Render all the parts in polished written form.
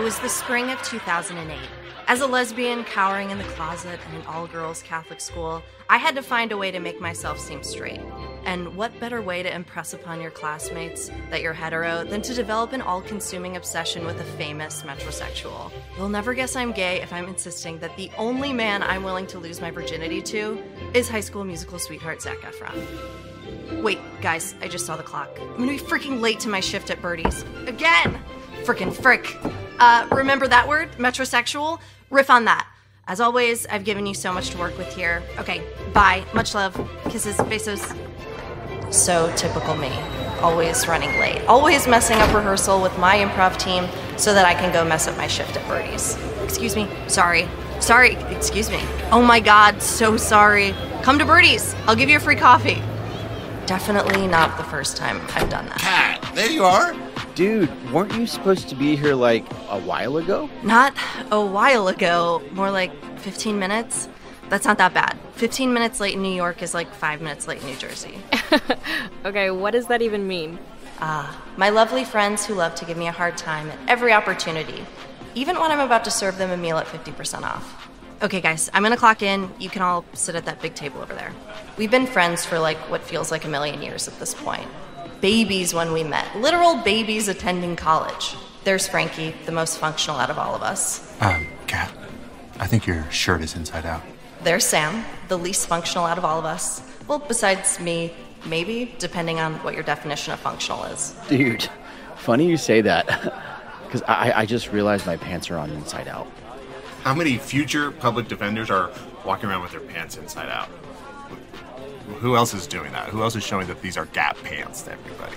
was the spring of 2008. As a lesbian cowering in the closet in an all-girls Catholic school, I had to find a way to make myself seem straight. And what better way to impress upon your classmates that you're hetero than to develop an all-consuming obsession with a famous metrosexual? You'll never guess I'm gay if I'm insisting that the only man I'm willing to lose my virginity to is High School Musical sweetheart Zac Efron. Wait, guys, I just saw the clock. I'm gonna be freaking late to my shift at Birdie's. Again! Frickin' frick. Remember that word? Metrosexual? Riff on that. As always, I've given you so much to work with here. Okay, bye. Much love. Kisses, besos. So typical me. Always running late. Always messing up rehearsal with my improv team so that I can go mess up my shift at Birdie's. Excuse me. Sorry. Excuse me. Oh my God, so sorry. Come to Birdie's. I'll give you a free coffee. Definitely not the first time I've done that. Kat, there you are. Dude, weren't you supposed to be here like a while ago? Not a while ago, more like 15 minutes. That's not that bad. 15 minutes late in New York is like 5 minutes late in New Jersey. Okay, what does that even mean? My lovely friends who love to give me a hard time at every opportunity, even when I'm about to serve them a meal at 50% off. Okay, guys, I'm gonna clock in. You can all sit at that big table over there. We've been friends for like what feels like a million years at this point. Babies when we met. Literal babies attending college. There's Frankie, the most functional out of all of us. Kat, I think your shirt is inside out. There's Sam, the least functional out of all of us. Well, besides me, maybe, depending on what your definition of functional is. Dude, funny you say that, because I just realized my pants are on inside out. How many future public defenders are walking around with their pants inside out? Who else is doing that? Who else is showing that these are Gap pants to everybody?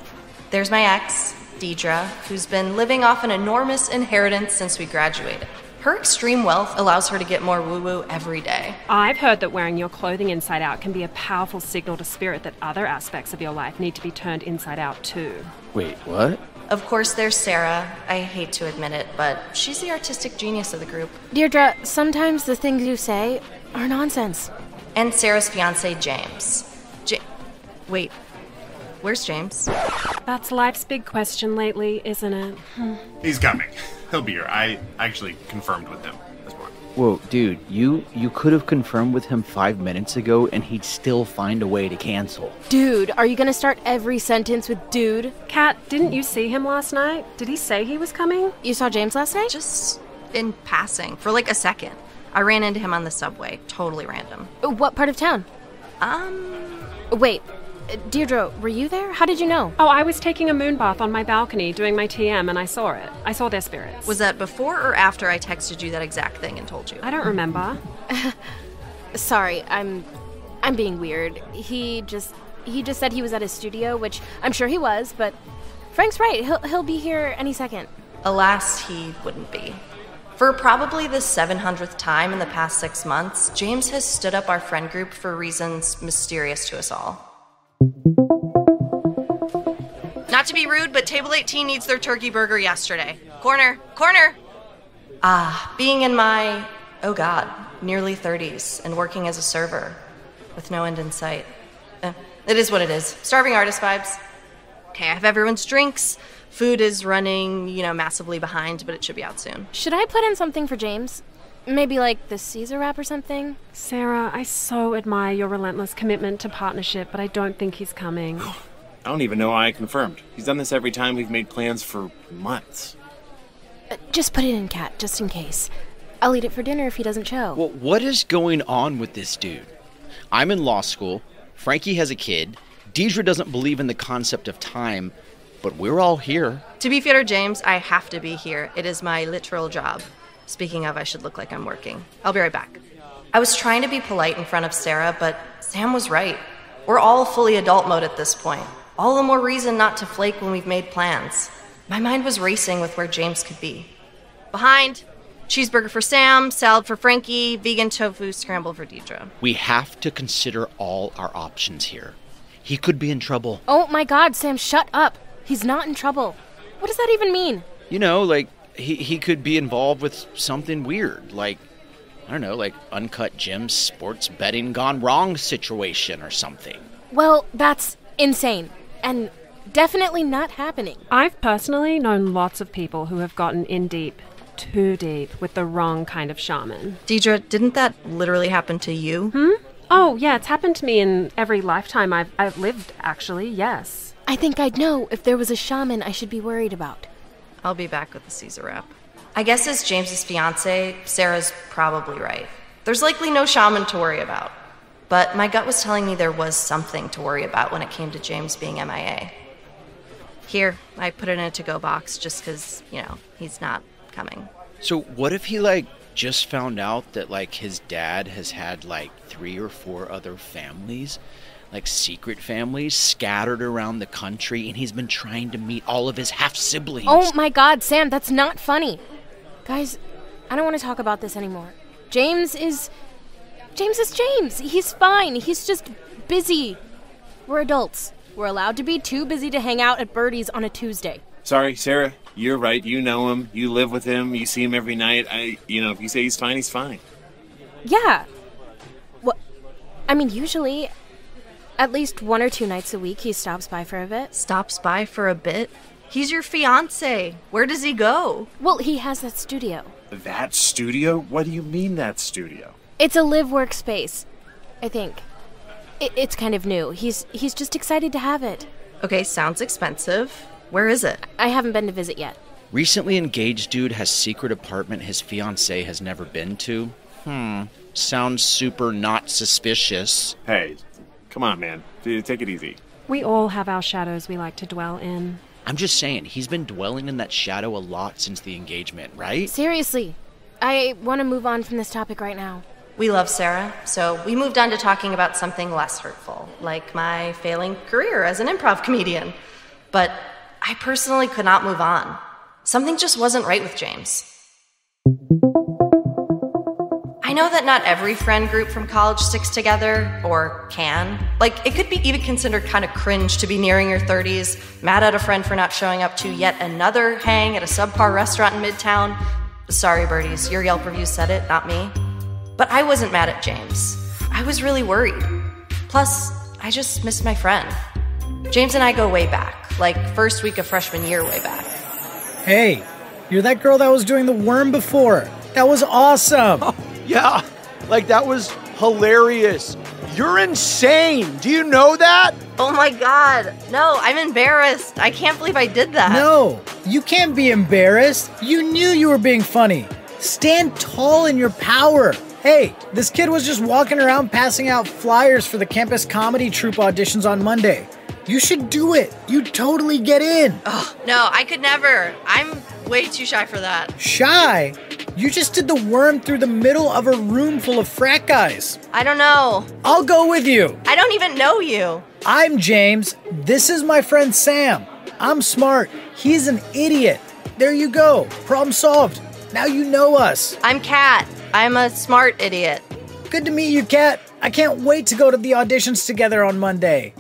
There's my ex, Deidre, who's been living off an enormous inheritance since we graduated. Her extreme wealth allows her to get more woo-woo every day. I've heard that wearing your clothing inside out can be a powerful signal to spirit that other aspects of your life need to be turned inside out too. Wait, what? Of course, there's Sarah. I hate to admit it, but she's the artistic genius of the group. Deirdre, sometimes the things you say are nonsense. And Sarah's fiancé, James. Wait, where's James? That's life's big question lately, isn't it? He's coming. He'll be here. I actually confirmed with him this morning. Whoa, dude, you could have confirmed with him 5 minutes ago and he'd still find a way to cancel. Dude, are you gonna start every sentence with dude? Kat, didn't you see him last night? Did he say he was coming? You saw James last night? Just in passing, for like a second. I ran into him on the subway. Totally random. What part of town? Wait, Deirdre, were you there? How did you know? Oh, I was taking a moon bath on my balcony doing my TM and I saw it. I saw their spirits. Was that before or after I texted you that exact thing and told you? I don't remember. Sorry, I'm being weird. He just said he was at his studio, which I'm sure he was, but Frank's right. He'll be here any second. Alas, he wouldn't be. For probably the 700th time in the past 6 months, James has stood up our friend group for reasons mysterious to us all. Not to be rude, but Table 18 needs their turkey burger yesterday. Corner! Being in my, oh God, nearly 30s and working as a server with no end in sight. It is what it is. Starving artist vibes. Okay, I have everyone's drinks. Food is running, massively behind, but it should be out soon. Should I put in something for James? Maybe like the Caesar wrap or something? Sarah, I so admire your relentless commitment to partnership, but I don't think he's coming. I don't even know why I confirmed. He's done this every time we've made plans for months. Just put it in, Kat, just in case. I'll eat it for dinner if he doesn't show. Well, what is going on with this dude? I'm in law school. Frankie has a kid. Deidre doesn't believe in the concept of time. But we're all here. To be fair to James, I have to be here. It is my literal job. Speaking of, I should look like I'm working. I'll be right back. I was trying to be polite in front of Sarah, but Sam was right. We're all fully adult mode at this point. All the more reason not to flake when we've made plans. My mind was racing with where James could be. Behind. Cheeseburger for Sam, salad for Frankie, vegan tofu scramble for Deidre. We have to consider all our options here. He could be in trouble. Oh my God, Sam, shut up. He's not in trouble. What does that even mean? He could be involved with something weird, like Uncut Gems sports betting gone wrong situation or something. Well, that's insane. And definitely not happening. I've personally known lots of people who have gotten in deep. too deep with the wrong kind of shaman. Deidre, didn't that literally happen to you? Oh, yeah, it's happened to me in every lifetime I've lived, actually, yes. I think I'd know if there was a shaman I should be worried about. I'll be back with the Caesar wrap. I guess as James's fiancé, Sarah's probably right. There's likely no shaman to worry about. But my gut was telling me there was something to worry about when it came to James being MIA. Here, I put it in a to-go box just because, he's not coming. So what if he, just found out that, his dad has had, 3 or 4 other families? Secret families scattered around the country, and he's been trying to meet all of his half-siblings. Oh my God, Sam, that's not funny. Guys, I don't want to talk about this anymore. James is James. He's fine. He's just busy. We're adults. We're allowed to be too busy to hang out at Birdie's on a Tuesday. Sorry, Sarah. You're right. You know him. You live with him. You see him every night. If you say he's fine, he's fine. Yeah. Well, usually, at least 1 or 2 nights a week, he stops by for a bit. Stops by for a bit? He's your fiancé. Where does he go? Well, he has that studio. That studio? What do you mean, that studio? It's a live workspace, I think. It's kind of new. He's just excited to have it. Okay, sounds expensive. Where is it? I haven't been to visit yet. Recently engaged dude has secret apartment his fiancée has never been to. Sounds super not suspicious. Hey, come on, man. Take it easy. We all have our shadows we like to dwell in. I'm just saying, he's been dwelling in that shadow a lot since the engagement, right? Seriously, I want to move on from this topic right now. We love Sarah, so we moved on to talking about something less hurtful, like my failing career as an improv comedian. But I personally could not move on. Something just wasn't right with James. I know that not every friend group from college sticks together, or can. It could be even considered kind of cringe to be nearing your 30s, mad at a friend for not showing up to yet another hang at a subpar restaurant in Midtown. Sorry, birdies, your Yelp review said it, not me. But I wasn't mad at James. I was really worried. Plus, I just missed my friend. James and I go way back, first week of freshman year way back. Hey, you're that girl that was doing the worm before. That was awesome. Oh, yeah, that was hilarious. You're insane. Do you know that? Oh my God. No, I'm embarrassed. I can't believe I did that. No, you can't be embarrassed. You knew you were being funny. Stand tall in your power. Hey, this kid was just walking around passing out flyers for the campus comedy troupe auditions on Monday. You should do it. You'd totally get in. Oh, no, I could never. I'm way too shy for that. Shy? You just did the worm through the middle of a room full of frat guys. I don't know. I'll go with you. I don't even know you. I'm James. This is my friend Sam. I'm smart. He's an idiot. There you go. Problem solved. Now you know us. I'm Kat. I'm a smart idiot. Good to meet you, Kat. I can't wait to go to the auditions together on Monday.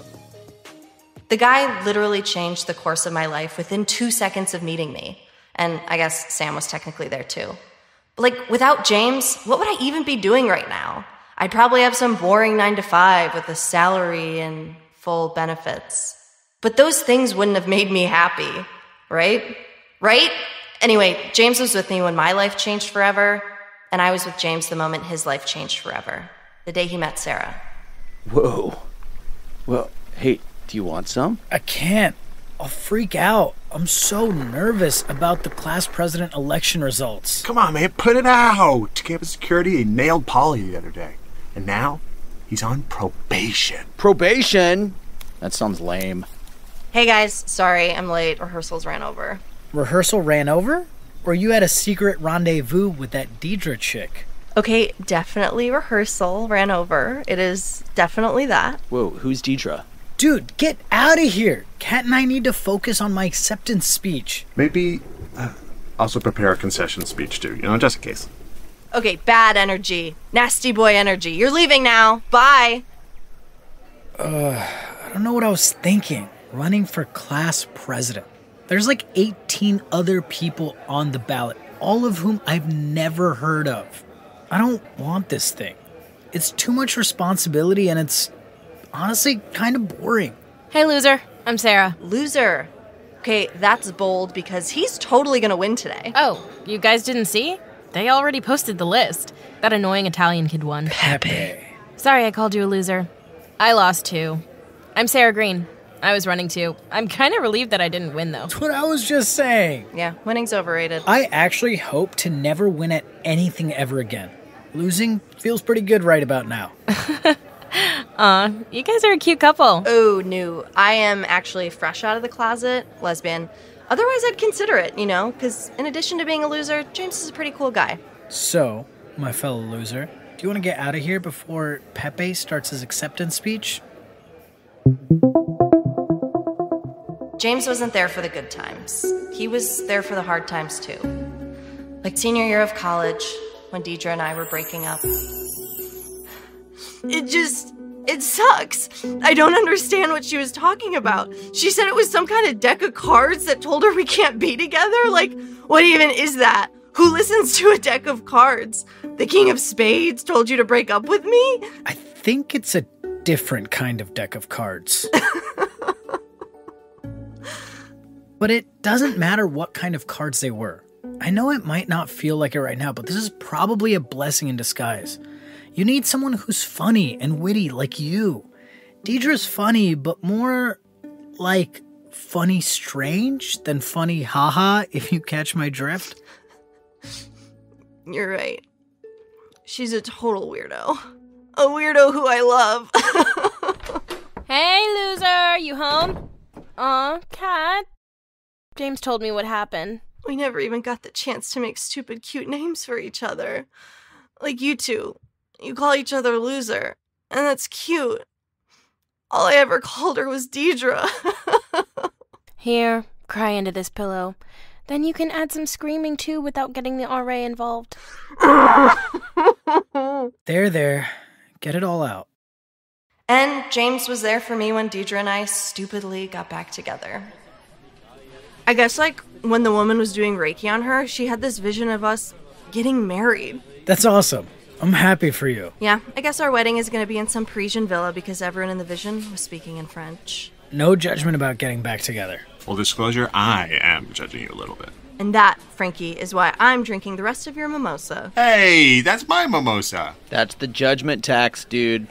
The guy literally changed the course of my life within 2 seconds of meeting me. And I guess Sam was technically there too. But without James, what would I even be doing right now? I'd probably have some boring 9-to-5 with a salary and full benefits. But those things wouldn't have made me happy, right? Right? Anyway, James was with me when my life changed forever, and I was with James the moment his life changed forever, the day he met Sarah. Whoa. Well, hey, do you want some? I can't. I'll freak out. I'm so nervous about the class president election results. Come on, man, put it out. Campus security, he nailed Polly the other day. And now, he's on probation. Probation? That sounds lame. Hey guys, sorry, I'm late. Rehearsals ran over. Rehearsal ran over? Or you had a secret rendezvous with that Deidre chick? Okay, definitely rehearsal ran over. It is definitely that. Whoa, who's Deidre? Dude, get out of here. Kat and I need to focus on my acceptance speech. Maybe also prepare a concession speech too, just in case. Okay, bad energy. Nasty boy energy. You're leaving now. Bye. I don't know what I was thinking. Running for class president. There's 18 other people on the ballot, all of whom I've never heard of. I don't want this thing. It's too much responsibility and it's honestly kind of boring. Hey, loser. I'm Sarah. Loser. Okay, that's bold because he's totally gonna win today. Oh, you guys didn't see? They already posted the list. That annoying Italian kid won. Pepe. Sorry I called you a loser. I lost too. I'm Sarah Green. I was running too. I'm kind of relieved that I didn't win, though. That's what I was just saying. Yeah, winning's overrated. I actually hope to never win at anything ever again. Losing feels pretty good right about now. Aw, you guys are a cute couple. Oh, no. I am actually fresh out of the closet, lesbian. Otherwise, I'd consider it, because in addition to being a loser, James is a pretty cool guy. So, my fellow loser, do you want to get out of here before Pepe starts his acceptance speech? James wasn't there for the good times. He was there for the hard times, too. Like senior year of college, when Deidre and I were breaking up. It sucks. I don't understand what she was talking about. She said it was some kind of deck of cards that told her we can't be together? Like, what even is that? Who listens to a deck of cards? The King of Spades told you to break up with me? I think it's a different kind of deck of cards. But it doesn't matter what kind of cards they were. I know it might not feel like it right now, but this is probably a blessing in disguise. You need someone who's funny and witty like you. Deidre's funny, but more like funny strange than funny haha, if you catch my drift. You're right. She's a total weirdo. A weirdo who I love. Hey, loser, you home? Aw, Cat. James told me what happened. We never even got the chance to make stupid, cute names for each other. Like you two. You call each other loser. And that's cute. All I ever called her was Deidre. Here, cry into this pillow. Then you can add some screaming too without getting the RA involved. There. Get it all out. And James was there for me when Deidre and I stupidly got back together. I guess, when the woman was doing Reiki on her, she had this vision of us getting married. That's awesome. I'm happy for you. Yeah, I guess our wedding is going to be in some Parisian villa because everyone in the vision was speaking in French. No judgment about getting back together. Full disclosure, I am judging you a little bit. And that, Frankie, is why I'm drinking the rest of your mimosa. Hey, that's my mimosa. That's the judgment tax, dude.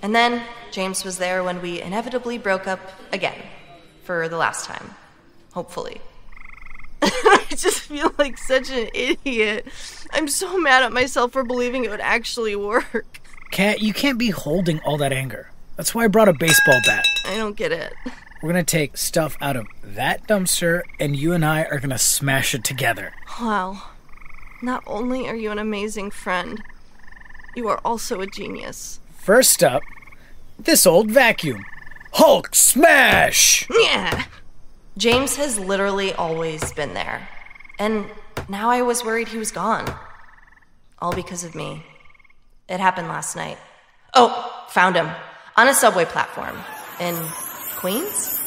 And then James was there when we inevitably broke up again. For the last time. Hopefully. I just feel like such an idiot. I'm so mad at myself for believing it would actually work. Kat, you can't be holding all that anger. That's why I brought a baseball bat. I don't get it. We're gonna take stuff out of that dumpster, and you and I are gonna smash it together. Wow. Not only are you an amazing friend, you are also a genius. First up, this old vacuum. Hulk smash! Yeah. James has literally always been there. And now I was worried he was gone. All because of me. It happened last night. Oh, found him. On a subway platform. In Queens?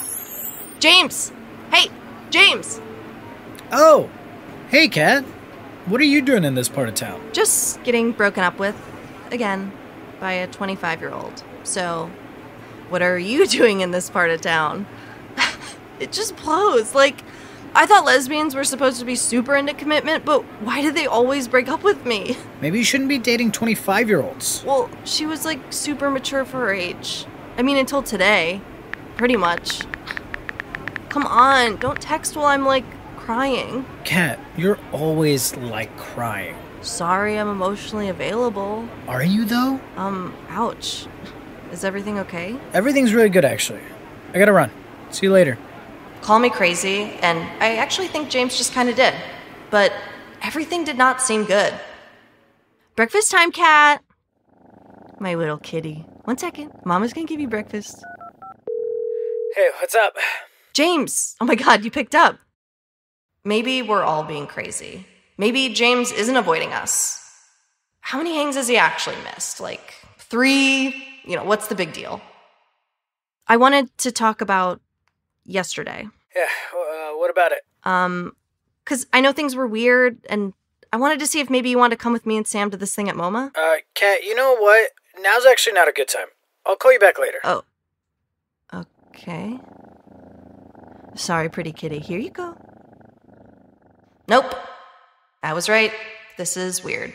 James! Hey, James! Oh, hey Kat. What are you doing in this part of town? Just getting broken up with, again, by a 25-year-old. So, what are you doing in this part of town? It just blows. I thought lesbians were supposed to be super into commitment, but why did they always break up with me? Maybe you shouldn't be dating 25-year-olds. Well, she was, super mature for her age. I mean, until today. Pretty much. Come on, don't text while I'm, crying. Kat, you're always, crying. Sorry, I'm emotionally available. Are you, though? Ouch. Is everything okay? Everything's really good, actually. I gotta run. See you later. Call me crazy, and I actually think James just kind of did. But everything did not seem good. Breakfast time, Cat! My little kitty. 1 second. Mama's gonna give you breakfast. Hey, what's up? James! Oh my god, you picked up. Maybe we're all being crazy. Maybe James isn't avoiding us. How many hangs has he actually missed? 3? What's the big deal? I wanted to talk about yesterday. Yeah, what about it? 'Cause I know things were weird, and I wanted to see if maybe you wanted to come with me and Sam to this thing at MoMA. Kat, you know what? Now's actually not a good time. I'll call you back later. Oh. Okay. Sorry, pretty kitty. Here you go. Nope. I was right. This is weird.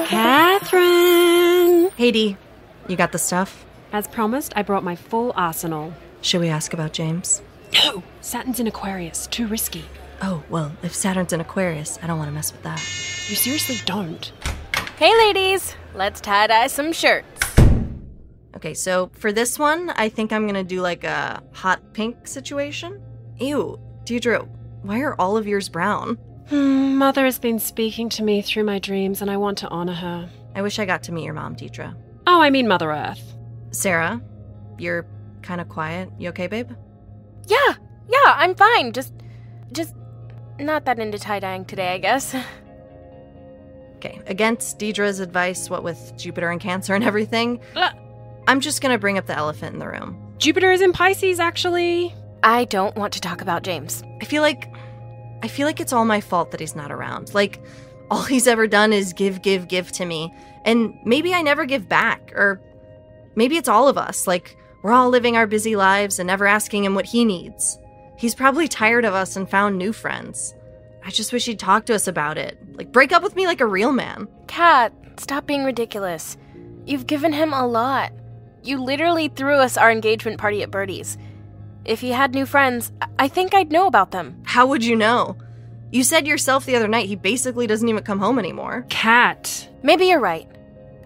Catherine! Hey, Dee. You got the stuff? As promised, I brought my full arsenal. Should we ask about James? No! Saturn's in Aquarius. Too risky. Oh, well, if Saturn's in Aquarius, I don't want to mess with that. You seriously don't. Hey, ladies. Let's tie-dye some shirts. Okay, so for this one, I think I'm gonna do like a hot pink situation. Ew, Deirdre, why are all of yours brown? Mother has been speaking to me through my dreams, and I want to honor her. I wish I got to meet your mom, Deirdre. Oh, I mean Mother Earth. Sarah, you're kind of quiet. You okay, babe? Yeah, I'm fine. Just not that into tie-dyeing today, I guess. Okay, against Deirdre's advice, what with Jupiter and Cancer and everything, I'm just gonna bring up the elephant in the room. Jupiter is in Pisces, actually. I don't want to talk about James. I feel like it's all my fault that he's not around. Like, all he's ever done is give to me. And maybe I never give back. Or maybe it's all of us. Like, we're all living our busy lives and never asking him what he needs. He's probably tired of us and found new friends. I just wish he'd talk to us about it. Like, break up with me like a real man. Kat, stop being ridiculous. You've given him a lot. You literally threw us our engagement party at Birdie's. If he had new friends, I think I'd know about them. How would you know? You said yourself the other night he basically doesn't even come home anymore. Kat. Maybe you're right.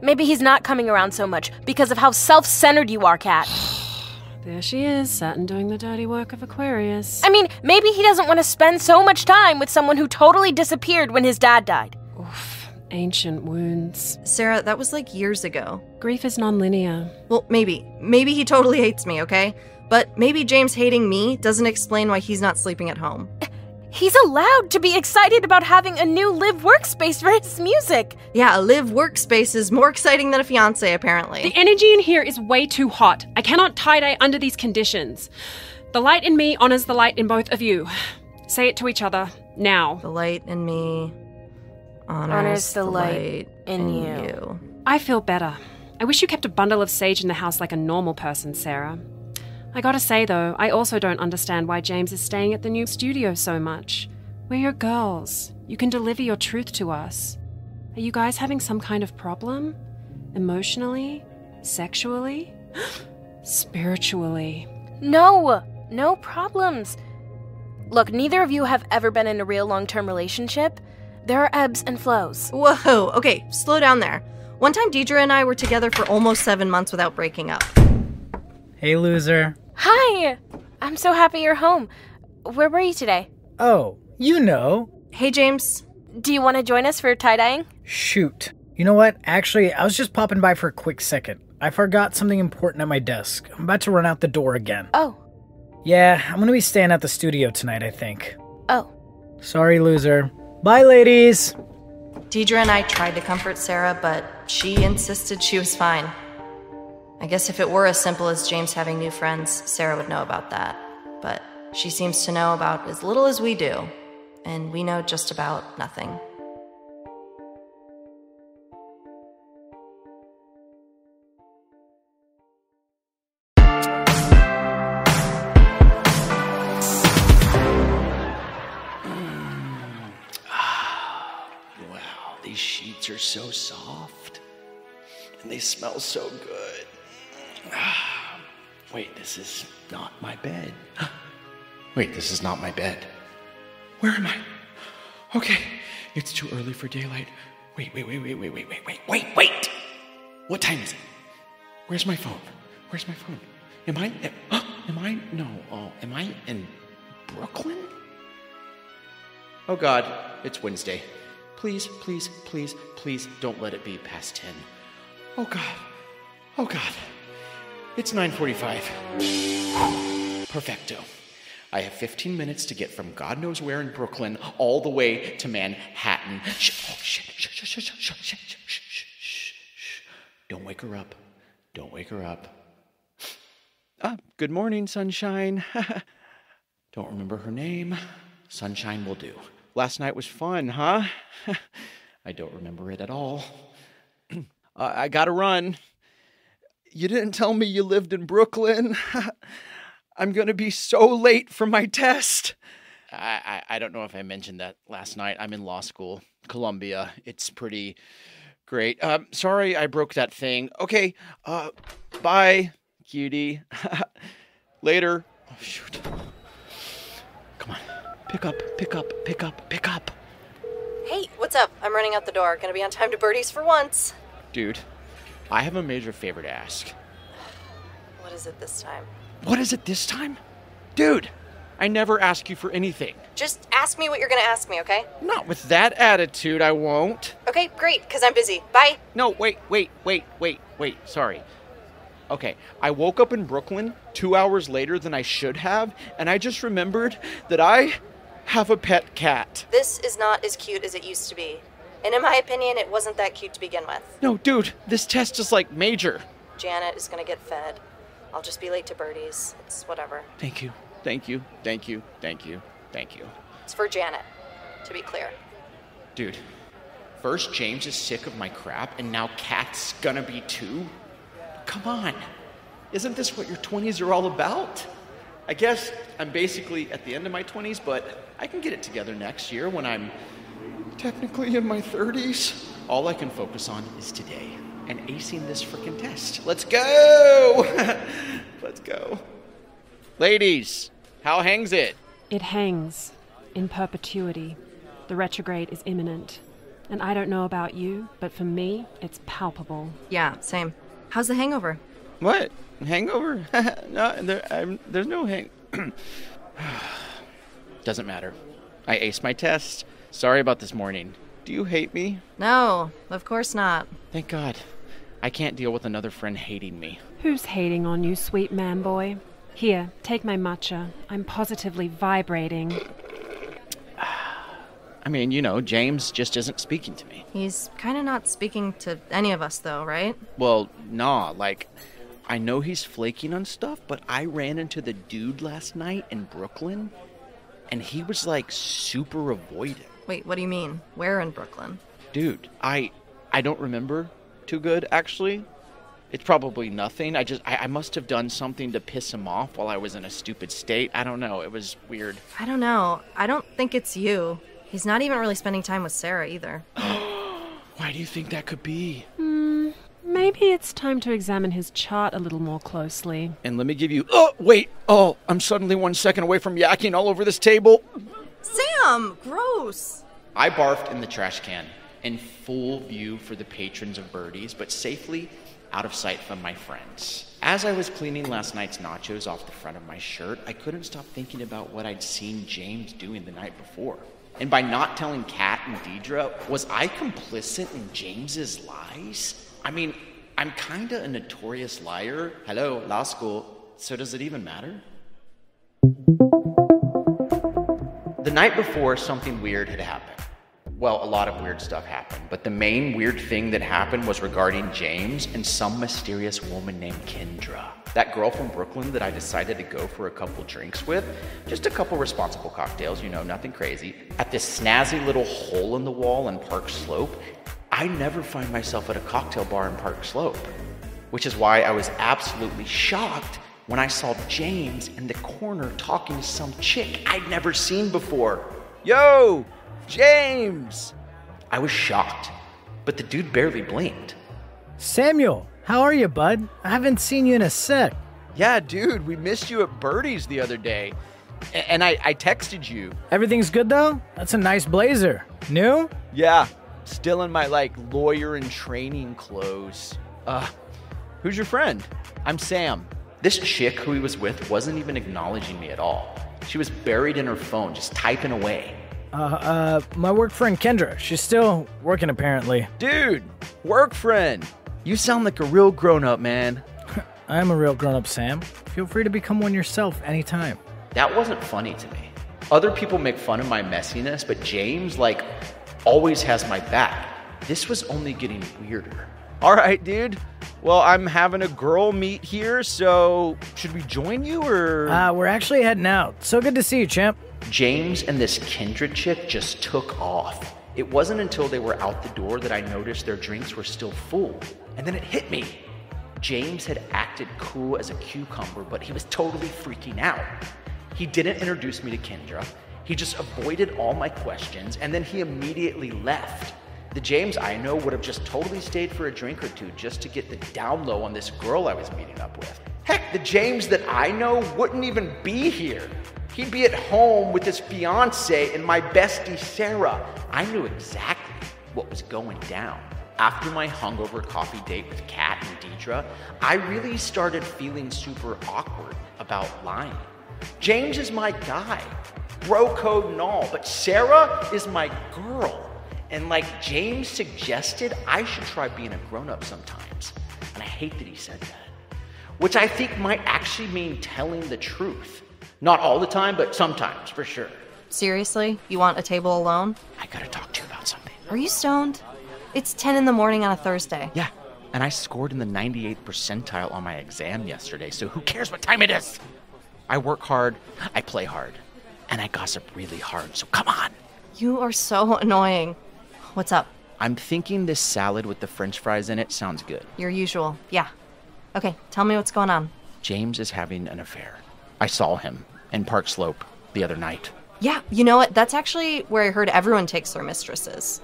Maybe he's not coming around so much because of how self-centered you are, Kat. There she is, Saturn doing the dirty work of Aquarius. I mean, maybe he doesn't want to spend so much time with someone who totally disappeared when his dad died. Oof, ancient wounds. Sarah, that was like years ago. Grief is non-linear. Well, maybe. Maybe he totally hates me, okay? But maybe James hating me doesn't explain why he's not sleeping at home. He's allowed to be excited about having a new live workspace for his music. Yeah, a live workspace is more exciting than a fiancé, apparently. The energy in here is way too hot. I cannot tie-dye under these conditions. The light in me honors the light in both of you. Say it to each other, now. The light in me honors the light in you. I feel better. I wish you kept a bundle of sage in the house like a normal person, Sarah. I gotta say, though, I also don't understand why James is staying at the new studio so much. We're your girls. You can deliver your truth to us. Are you guys having some kind of problem? Emotionally? Sexually? Spiritually? No problems. Look, neither of you have ever been in a real long-term relationship. There are ebbs and flows. Whoa, okay, slow down there. One time Deidre and I were together for almost 7 months without breaking up. Hey, loser. Hi! I'm so happy you're home. Where were you today? Oh, you know. Hey, James. Do you want to join us for tie-dyeing? Shoot. You know what? Actually, I was just popping by for a quick second. I forgot something important at my desk. I'm about to run out the door again. Oh. Yeah, I'm gonna be staying at the studio tonight, I think. Oh. Sorry, loser. Bye, ladies! Deidre and I tried to comfort Sarah, but she insisted she was fine. I guess if it were as simple as James having new friends, Sarah would know about that. But she seems to know about as little as we do, and we know just about nothing. Wow, these sheets are so soft, and they smell so good. Wait, this is not my bed. Wait, this is not my bed. Where am I? Okay, it's too early for daylight. Wait. What time is it? Where's my phone? Am I in Brooklyn? Oh God, it's Wednesday. Please don't let it be past 10. Oh God. It's 9:45. Perfecto. I have 15 minutes to get from God knows where in Brooklyn all the way to Manhattan. Shh. Don't wake her up. Good morning, Sunshine. Don't remember her name. Sunshine will do. Last night was fun, huh? I don't remember it at all. I gotta run. You didn't tell me you lived in Brooklyn. I'm going to be so late for my test. I don't know if I mentioned that last night. I'm in law school, Columbia. It's pretty great. Sorry I broke that thing. Okay, bye, cutie. Later. Oh, shoot. Come on. Pick up. Hey, what's up? I'm running out the door. Gonna be on time to birdies for once. Dude, I have a major favor to ask. What is it this time? What is it this time? Dude, I never ask you for anything. Just ask me what you're gonna ask me, okay? Not with that attitude, I won't. Okay, great, because I'm busy. Bye. No, wait. Sorry. Okay, I woke up in Brooklyn 2 hours later than I should have, and I just remembered that I have a pet cat. This is not as cute as it used to be. And in my opinion, it wasn't that cute to begin with. No, dude, this test is like major. Janet is gonna get fed. I'll just be late to birdies. It's whatever. Thank you. It's for Janet, to be clear. Dude, first James is sick of my crap, and now Kat's gonna be too? Come on. Isn't this what your 20s are all about? I guess I'm basically at the end of my 20s, but I can get it together next year when I'm technically in my 30s. All I can focus on is today and acing this frickin' test. Let's go! Let's go. Ladies, how hangs it? It hangs in perpetuity. The retrograde is imminent. And I don't know about you, but for me, it's palpable. Yeah, same. How's the hangover? What? Hangover? No, there's no hang... Doesn't matter. I aced my test. Sorry about this morning. Do you hate me? No, of course not. Thank God. I can't deal with another friend hating me. Who's hating on you, sweet man boy? Here, take my matcha. I'm positively vibrating. I mean, James just isn't speaking to me. He's kind of not speaking to any of us, though, right? Well, nah, I know he's flaking on stuff, but I ran into the dude last night in Brooklyn, and he was, super avoidant. Wait, what do you mean? Where in Brooklyn? Dude, I don't remember too good, actually. It's probably nothing. I must have done something to piss him off while I was in a stupid state. I don't know. It was weird. I don't know. I don't think it's you. He's not even really spending time with Sarah, either. Why do you think that could be? Maybe it's time to examine his chart a little more closely. And let me give you... Oh, wait! Oh, I'm suddenly 1 second away from yakking all over this table. Sam! Gross! I barfed in the trash can, in full view for the patrons of Birdies, but safely out of sight from my friends. As I was cleaning last night's nachos off the front of my shirt, I couldn't stop thinking about what I'd seen James doing the night before. And by not telling Kat and Deidre, was I complicit in James's lies? I mean, I'm kinda a notorious liar. Hello, law school. So does it even matter? The night before, something weird had happened. Well, a lot of weird stuff happened, but the main weird thing that happened was regarding James and some mysterious woman named Kendra. That girl from Brooklyn that I decided to go for a couple drinks with, just a couple responsible cocktails, nothing crazy, at this snazzy little hole in the wall in Park Slope. I never find myself at a cocktail bar in Park Slope, which is why I was absolutely shocked when I saw James in the corner talking to some chick I'd never seen before. Yo! James! I was shocked, but the dude barely blinked. Samuel, how are you, bud? I haven't seen you in a sec. Yeah, dude, we missed you at Birdie's the other day. And I texted you. Everything's good, though? That's a nice blazer. New? Yeah, still in my, lawyer in training clothes. Who's your friend? I'm Sam. This chick who he was with wasn't even acknowledging me at all. She was buried in her phone, just typing away. My work friend Kendra. She's still working, apparently. Dude, work friend. You sound like a real grown-up, man. I am a real grown-up, Sam. Feel free to become one yourself anytime. That wasn't funny to me. Other people make fun of my messiness, but James, always has my back. This was only getting weirder. All right, dude. Well, I'm having a girl meet here, so should we join you, or...? We're actually heading out. So good to see you, champ. James and this Kendra chick just took off. It wasn't until they were out the door that I noticed their drinks were still full. And then it hit me. James had acted cool as a cucumber, but he was totally freaking out. He didn't introduce me to Kendra. He just avoided all my questions, and then he immediately left. The James I know would have just totally stayed for a drink or two just to get the down low on this girl I was meeting up with. Heck, the James that I know wouldn't even be here. He'd be at home with his fiancé and my bestie Sarah. I knew exactly what was going down. After my hungover coffee date with Kat and Deidre, I really started feeling super awkward about lying. James is my guy, bro code and all, but Sarah is my girl. And like James suggested, I should try being a grown-up sometimes. And I hate that he said that. Which I think might actually mean telling the truth. Not all the time, but sometimes, for sure. Seriously? You want a table alone? I gotta talk to you about something. Are you stoned? It's 10 in the morning on a Thursday. Yeah, and I scored in the 98th percentile on my exam yesterday, so who cares what time it is? I work hard, I play hard, and I gossip really hard, so come on. You are so annoying. What's up? I'm thinking this salad with the french fries in it sounds good. Your usual, yeah. Okay, tell me what's going on. James is having an affair. I saw him in Park Slope the other night. Yeah, you know what? That's actually where I heard everyone takes their mistresses.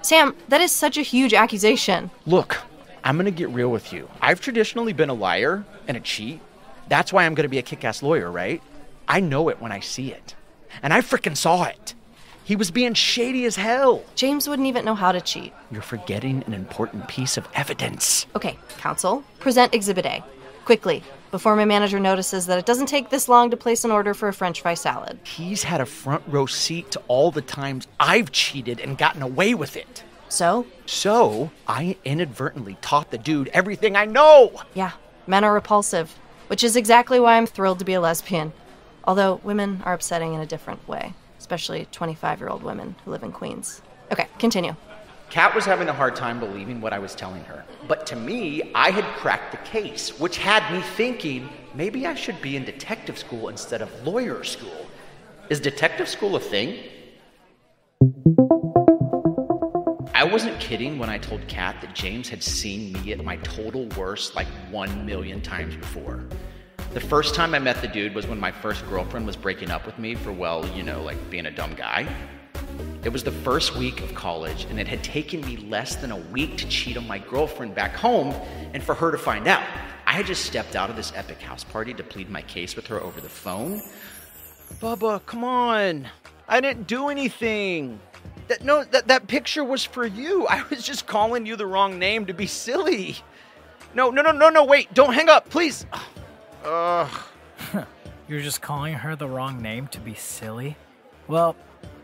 Sam, that is such a huge accusation. Look, I'm gonna get real with you. I've traditionally been a liar and a cheat. That's why I'm gonna be a kick-ass lawyer, right? I know it when I see it. And I frickin' saw it. He was being shady as hell. James wouldn't even know how to cheat. You're forgetting an important piece of evidence. Okay, counsel, present Exhibit A. Quickly, before my manager notices that it doesn't take this long to place an order for a french fry salad. He's had a front row seat to all the times I've cheated and gotten away with it. So? So, I inadvertently taught the dude everything I know. Yeah, men are repulsive, which is exactly why I'm thrilled to be a lesbian. Although women are upsetting in a different way, especially 25-year-old women who live in Queens. Okay, continue. Kat was having a hard time believing what I was telling her. But to me, I had cracked the case, which had me thinking, maybe I should be in detective school instead of lawyer school. Is detective school a thing? I wasn't kidding when I told Kat that James had seen me at my total worst like 1 million times before. The first time I met the dude was when my first girlfriend was breaking up with me for, well, you know, like being a dumb guy. It was the first week of college, and it had taken me less than a week to cheat on my girlfriend back home and for her to find out. I had just stepped out of this epic house party to plead my case with her over the phone. Bubba, come on. I didn't do anything. That picture was for you. I was just calling you the wrong name to be silly. No, wait, don't hang up, please. Ugh. You're just calling her the wrong name to be silly? Well,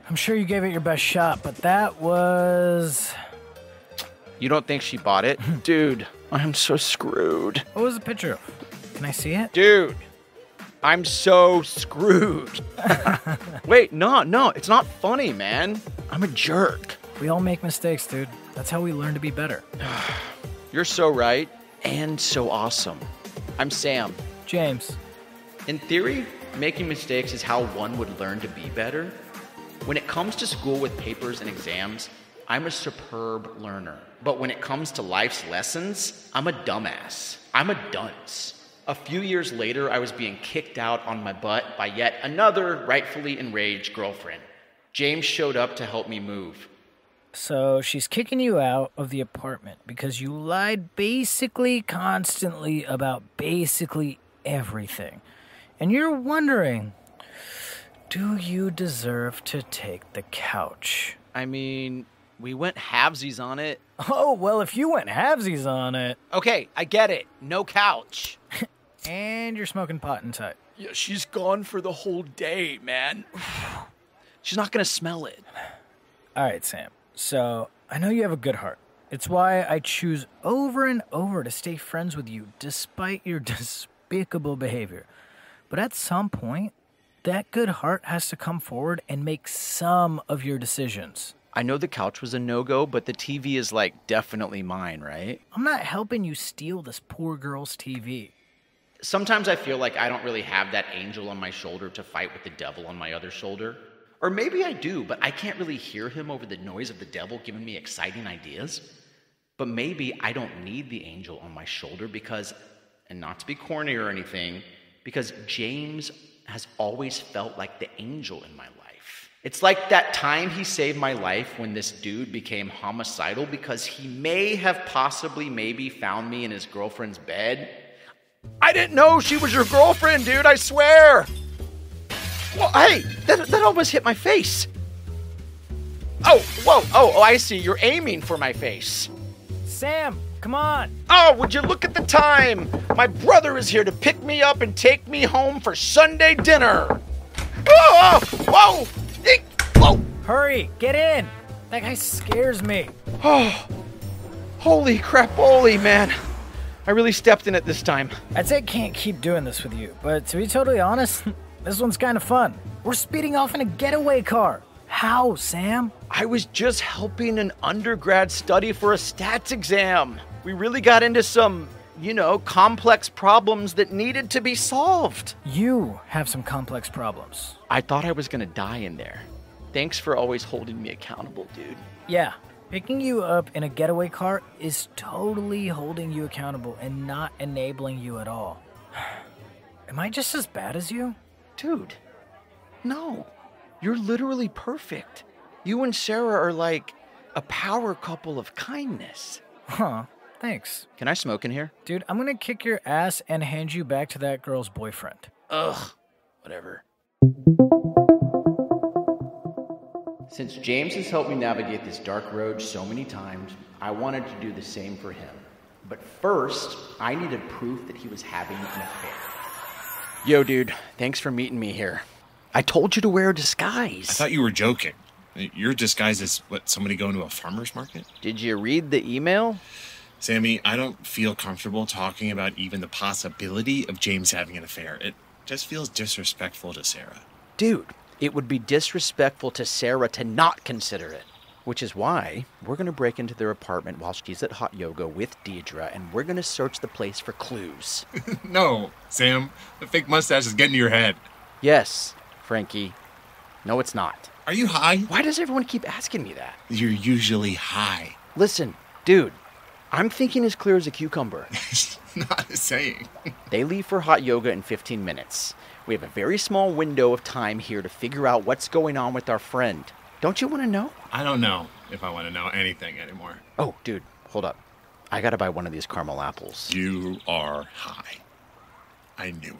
I'm sure you gave it your best shot, but that was... You don't think she bought it? Dude, I'm so screwed. What was the picture of? Can I see it? Dude, I'm so screwed. Wait, no, it's not funny, man. I'm a jerk. We all make mistakes, dude. That's how we learn to be better. You're so right and so awesome. I'm Sam. James. In theory, making mistakes is how one would learn to be better. When it comes to school with papers and exams, I'm a superb learner. But when it comes to life's lessons, I'm a dumbass. I'm a dunce. A few years later, I was being kicked out on my butt by yet another rightfully enraged girlfriend. James showed up to help me move. So she's kicking you out of the apartment because you lied basically constantly about basically everything. And you're wondering, do you deserve to take the couch? I mean, we went halvesies on it. Oh, well, if you went halvesies on it... Okay, I get it. No couch. And you're smoking pot inside. Yeah, she's gone for the whole day, man. She's not gonna smell it. All right, Sam. So, I know you have a good heart. It's why I choose over and over to stay friends with you despite your despicable behavior. But at some point, that good heart has to come forward and make some of your decisions. I know the couch was a no-go, but the TV is, like, definitely mine, right? I'm not helping you steal this poor girl's TV. Sometimes I feel like I don't really have that angel on my shoulder to fight with the devil on my other shoulder. Or maybe I do, but I can't really hear him over the noise of the devil giving me exciting ideas. But maybe I don't need the angel on my shoulder because, and not to be corny or anything, because James has always felt like the angel in my life. It's like that time he saved my life when this dude became homicidal because he may have possibly maybe found me in his girlfriend's bed. I didn't know she was your girlfriend, dude, I swear. Well, hey, that almost hit my face. Oh, whoa, oh, I see, you're aiming for my face. Sam, come on. Oh, would you look at the time? My brother is here to pick me up and take me home for Sunday dinner. Oh, whoa, whoa. Hurry, get in. That guy scares me. Oh, holy crap-oli, man. I really stepped in it this time. I'd say I can't keep doing this with you, but to be totally honest, this one's kind of fun. We're speeding off in a getaway car. How, Sam? I was just helping an undergrad study for a stats exam. We really got into some, complex problems that needed to be solved. You have some complex problems. I thought I was gonna die in there. Thanks for always holding me accountable, dude. Yeah, picking you up in a getaway car is totally holding you accountable and not enabling you at all. Am I just as bad as you? Dude, no. You're literally perfect. You and Sarah are like a power couple of kindness. Huh, thanks. Can I smoke in here? Dude, I'm gonna kick your ass and hand you back to that girl's boyfriend. Ugh, whatever. Since James has helped me navigate this dark road so many times, I wanted to do the same for him. But first, I needed proof that he was having an affair. Yo, dude, thanks for meeting me here. I told you to wear a disguise. I thought you were joking. Your disguise is, somebody going to a farmer's market? Did you read the email? Sammy, I don't feel comfortable talking about even the possibility of James having an affair. It just feels disrespectful to Sarah. Dude, it would be disrespectful to Sarah to not consider it. Which is why we're going to break into their apartment while she's at hot yoga with Deidre, and we're going to search the place for clues. No, Sam, the fake mustache is getting to your head. Yes, Frankie. No, it's not. Are you high? Why does everyone keep asking me that? You're usually high. Listen, dude, I'm thinking as clear as a cucumber. It's not a saying. They leave for hot yoga in 15 minutes. We have a very small window of time here to figure out what's going on with our friend. Don't you want to know? I don't know if I want to know anything anymore. Oh, dude, hold up. I gotta buy one of these caramel apples. You are high. I knew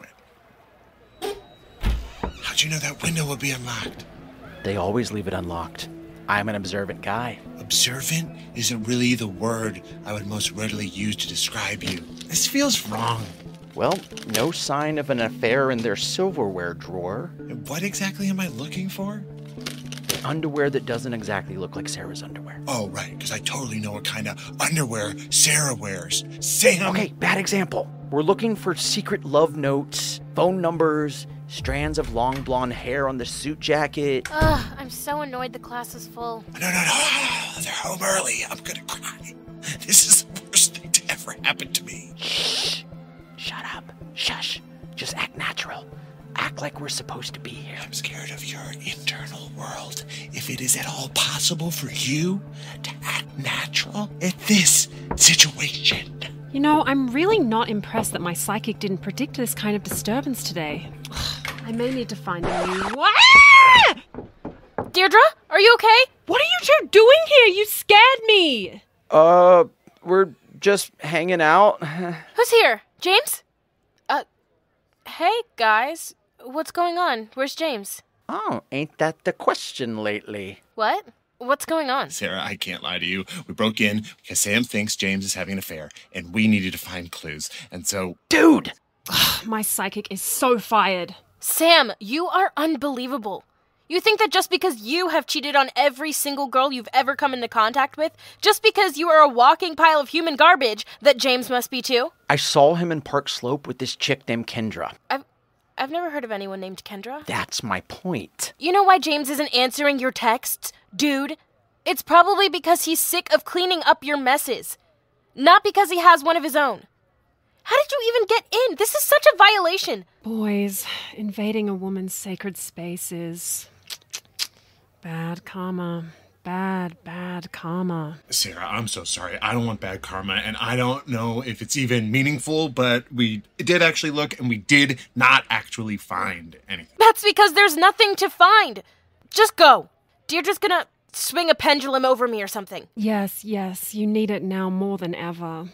it. How'd you know that window would be unlocked? They always leave it unlocked. I'm an observant guy. Observant isn't really the word I would most readily use to describe you. This feels wrong. Well, no sign of an affair in their silverware drawer. What exactly am I looking for? Underwear that doesn't exactly look like Sarah's underwear. Oh, right, because I totally know what kind of underwear Sarah wears. Sam! Okay, bad example. We're looking for secret love notes, phone numbers, strands of long blonde hair on the suit jacket. Ugh, I'm so annoyed the class is full. No. They're home early. I'm gonna cry. This is the worst thing to ever happen to me. Shh. Shut up. Shush. Just act natural. Act like we're supposed to be here. I'm scared of your internal world. If it is at all possible for you to act natural in this situation. You know, I'm really not impressed that my psychic didn't predict this kind of disturbance today. I may need to find a new... Ah! Deirdre, are you okay? What are you two doing here? You scared me! We're just hanging out. Who's here? James? Hey, guys. What's going on? Where's James? Oh, ain't that the question lately? What? What's going on? Sarah, I can't lie to you. We broke in because Sam thinks James is having an affair, and we needed to find clues. And so... Dude! My psychic is so fired. Sam, you are unbelievable. You think that just because you have cheated on every single girl you've ever come into contact with, just because you are a walking pile of human garbage, that James must be too? I saw him in Park Slope with this chick named Kendra. I've never heard of anyone named Kendra. That's my point. You know why James isn't answering your texts, dude? It's probably because he's sick of cleaning up your messes. Not because he has one of his own. How did you even get in? This is such a violation. Boys, invading a woman's sacred space is... bad karma. bad karma. Sarah, I'm so sorry. I don't want bad karma, and I don't know if it's even meaningful, but we did actually look, and we did not actually find anything. That's because there's nothing to find. Just go. You're just gonna swing a pendulum over me or something. Yes, you need it now more than ever.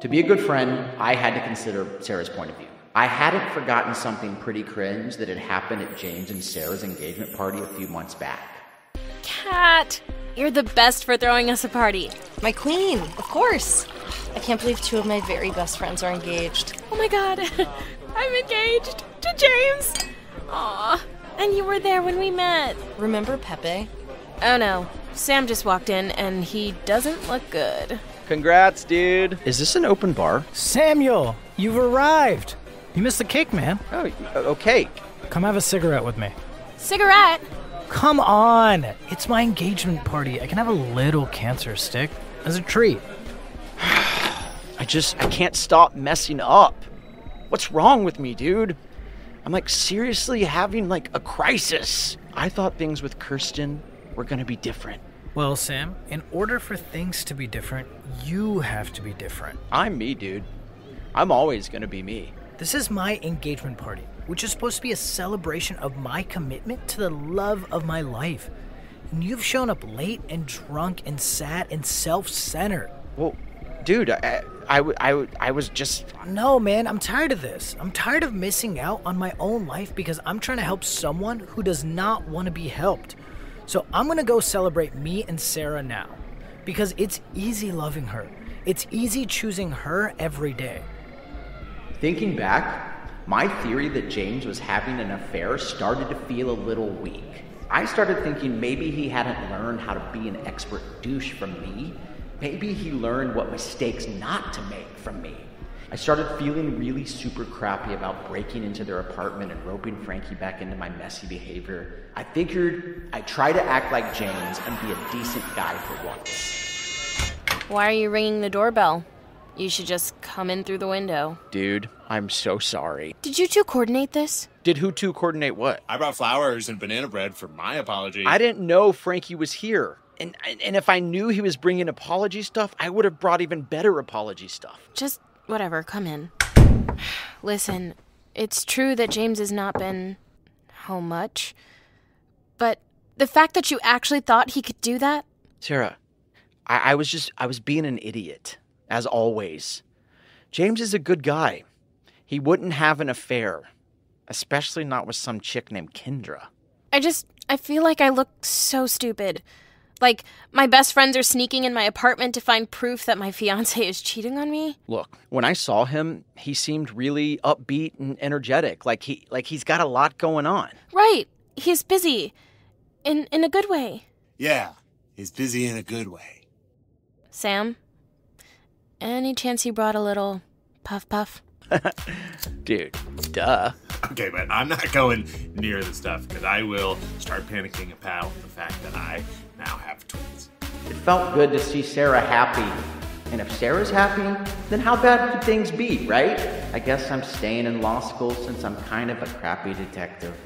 To be a good friend, I had to consider Sarah's point of view. I hadn't forgotten something pretty cringe that had happened at James and Sarah's engagement party a few months back. Cat, you're the best for throwing us a party. My queen, of course. I can't believe two of my very best friends are engaged. Oh my god, I'm engaged to James. Aw, and you were there when we met. Remember Pepe? Oh no, Sam just walked in and he doesn't look good. Congrats, dude. Is this an open bar? Samuel, you've arrived. You missed the cake, man. Oh, okay. Come have a cigarette with me. Cigarette? Come on. It's my engagement party. I can have a little cancer stick as a treat. I can't stop messing up. What's wrong with me, dude? I'm seriously having a crisis. I thought things with Kirsten were gonna be different. Well, Sam, in order for things to be different, you have to be different. I'm me, dude. I'm always gonna be me. This is my engagement party, which is supposed to be a celebration of my commitment to the love of my life. And you've shown up late and drunk and sad and self-centered. Well, dude, I was just... No, man, I'm tired of this. I'm tired of missing out on my own life because I'm trying to help someone who does not want to be helped. So I'm going to go celebrate me and Sarah now because it's easy loving her. It's easy choosing her every day. Thinking back, my theory that James was having an affair started to feel a little weak. I started thinking maybe he hadn't learned how to be an expert douche from me. Maybe he learned what mistakes not to make from me. I started feeling really super crappy about breaking into their apartment and roping Frankie back into my messy behavior. I figured I'd try to act like James and be a decent guy for once. Why are you ringing the doorbell? You should just come in through the window. Dude, I'm so sorry. Did you two coordinate this? Did who two coordinate what? I brought flowers and banana bread for my apology. I didn't know Frankie was here. And if I knew he was bringing apology stuff, I would have brought even better apology stuff. Just whatever, come in. Listen, it's true that James has not been home much. But the fact that you actually thought he could do that? Sarah, I was being an idiot. As always. James is a good guy. He wouldn't have an affair. Especially not with some chick named Kendra. I feel like I look so stupid. Like, my best friends are sneaking in my apartment to find proof that my fiancé is cheating on me. Look, when I saw him, he seemed really upbeat and energetic. Like he's got a lot going on. Right. He's busy. In a good way. Yeah, he's busy in a good way. Sam? Any chance you brought a little puff? Dude, duh. Okay, but I'm not going near the stuff because I will start panicking about the fact that I now have twins. It felt good to see Sarah happy. And if Sarah's happy, then how bad could things be, right? I guess I'm staying in law school since I'm kind of a crappy detective.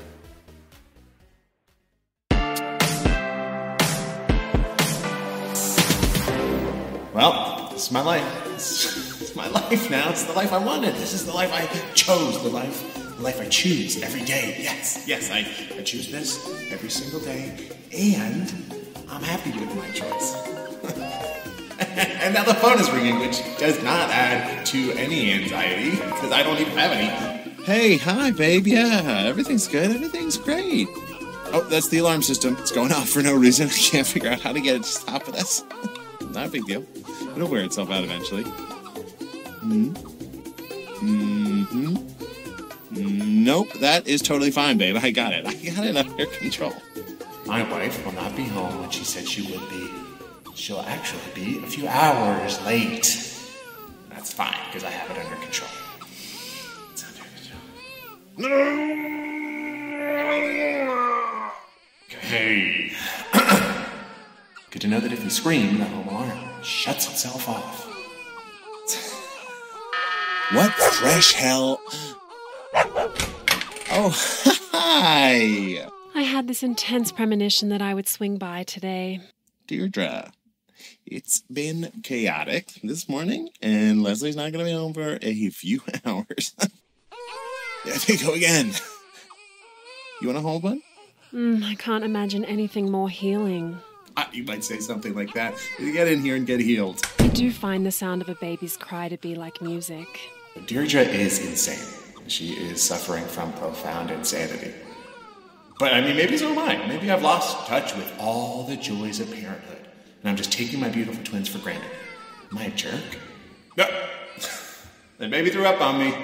Well, this is my life. It's my life now. It's the life I wanted. This is the life I chose. The life I choose every day. Yes, I choose this every single day, and I'm happy with my choice. And now the phone is ringing, which does not add to any anxiety, because I don't even have any. Hey, hi, babe. Yeah, everything's good. Everything's great. Oh, that's the alarm system. It's going off for no reason. I can't figure out how to get it to stop with this. Not a big deal. It'll wear itself out eventually. Nope, that is totally fine, babe. I got it under control. My wife will not be home when she said she would be. She'll actually be a few hours late. That's fine, because I have it under control. It's under control. Okay. Good to know that if you scream, the home alarm shuts itself off. What fresh hell? Oh, hi. I had this intense premonition that I would swing by today. Deirdre, it's been chaotic this morning, and Leslie's not going to be home for a few hours. There they go again. You want to hold one? I can't imagine anything more healing. You might say something like that. You get in here and get healed. I do find the sound of a baby's cry to be like music. Deirdre is insane. She is suffering from profound insanity. But, I mean, maybe so am I. Maybe I've lost touch with all the joys of parenthood, and I'm just taking my beautiful twins for granted. Am I a jerk? No. Then maybe threw up on me.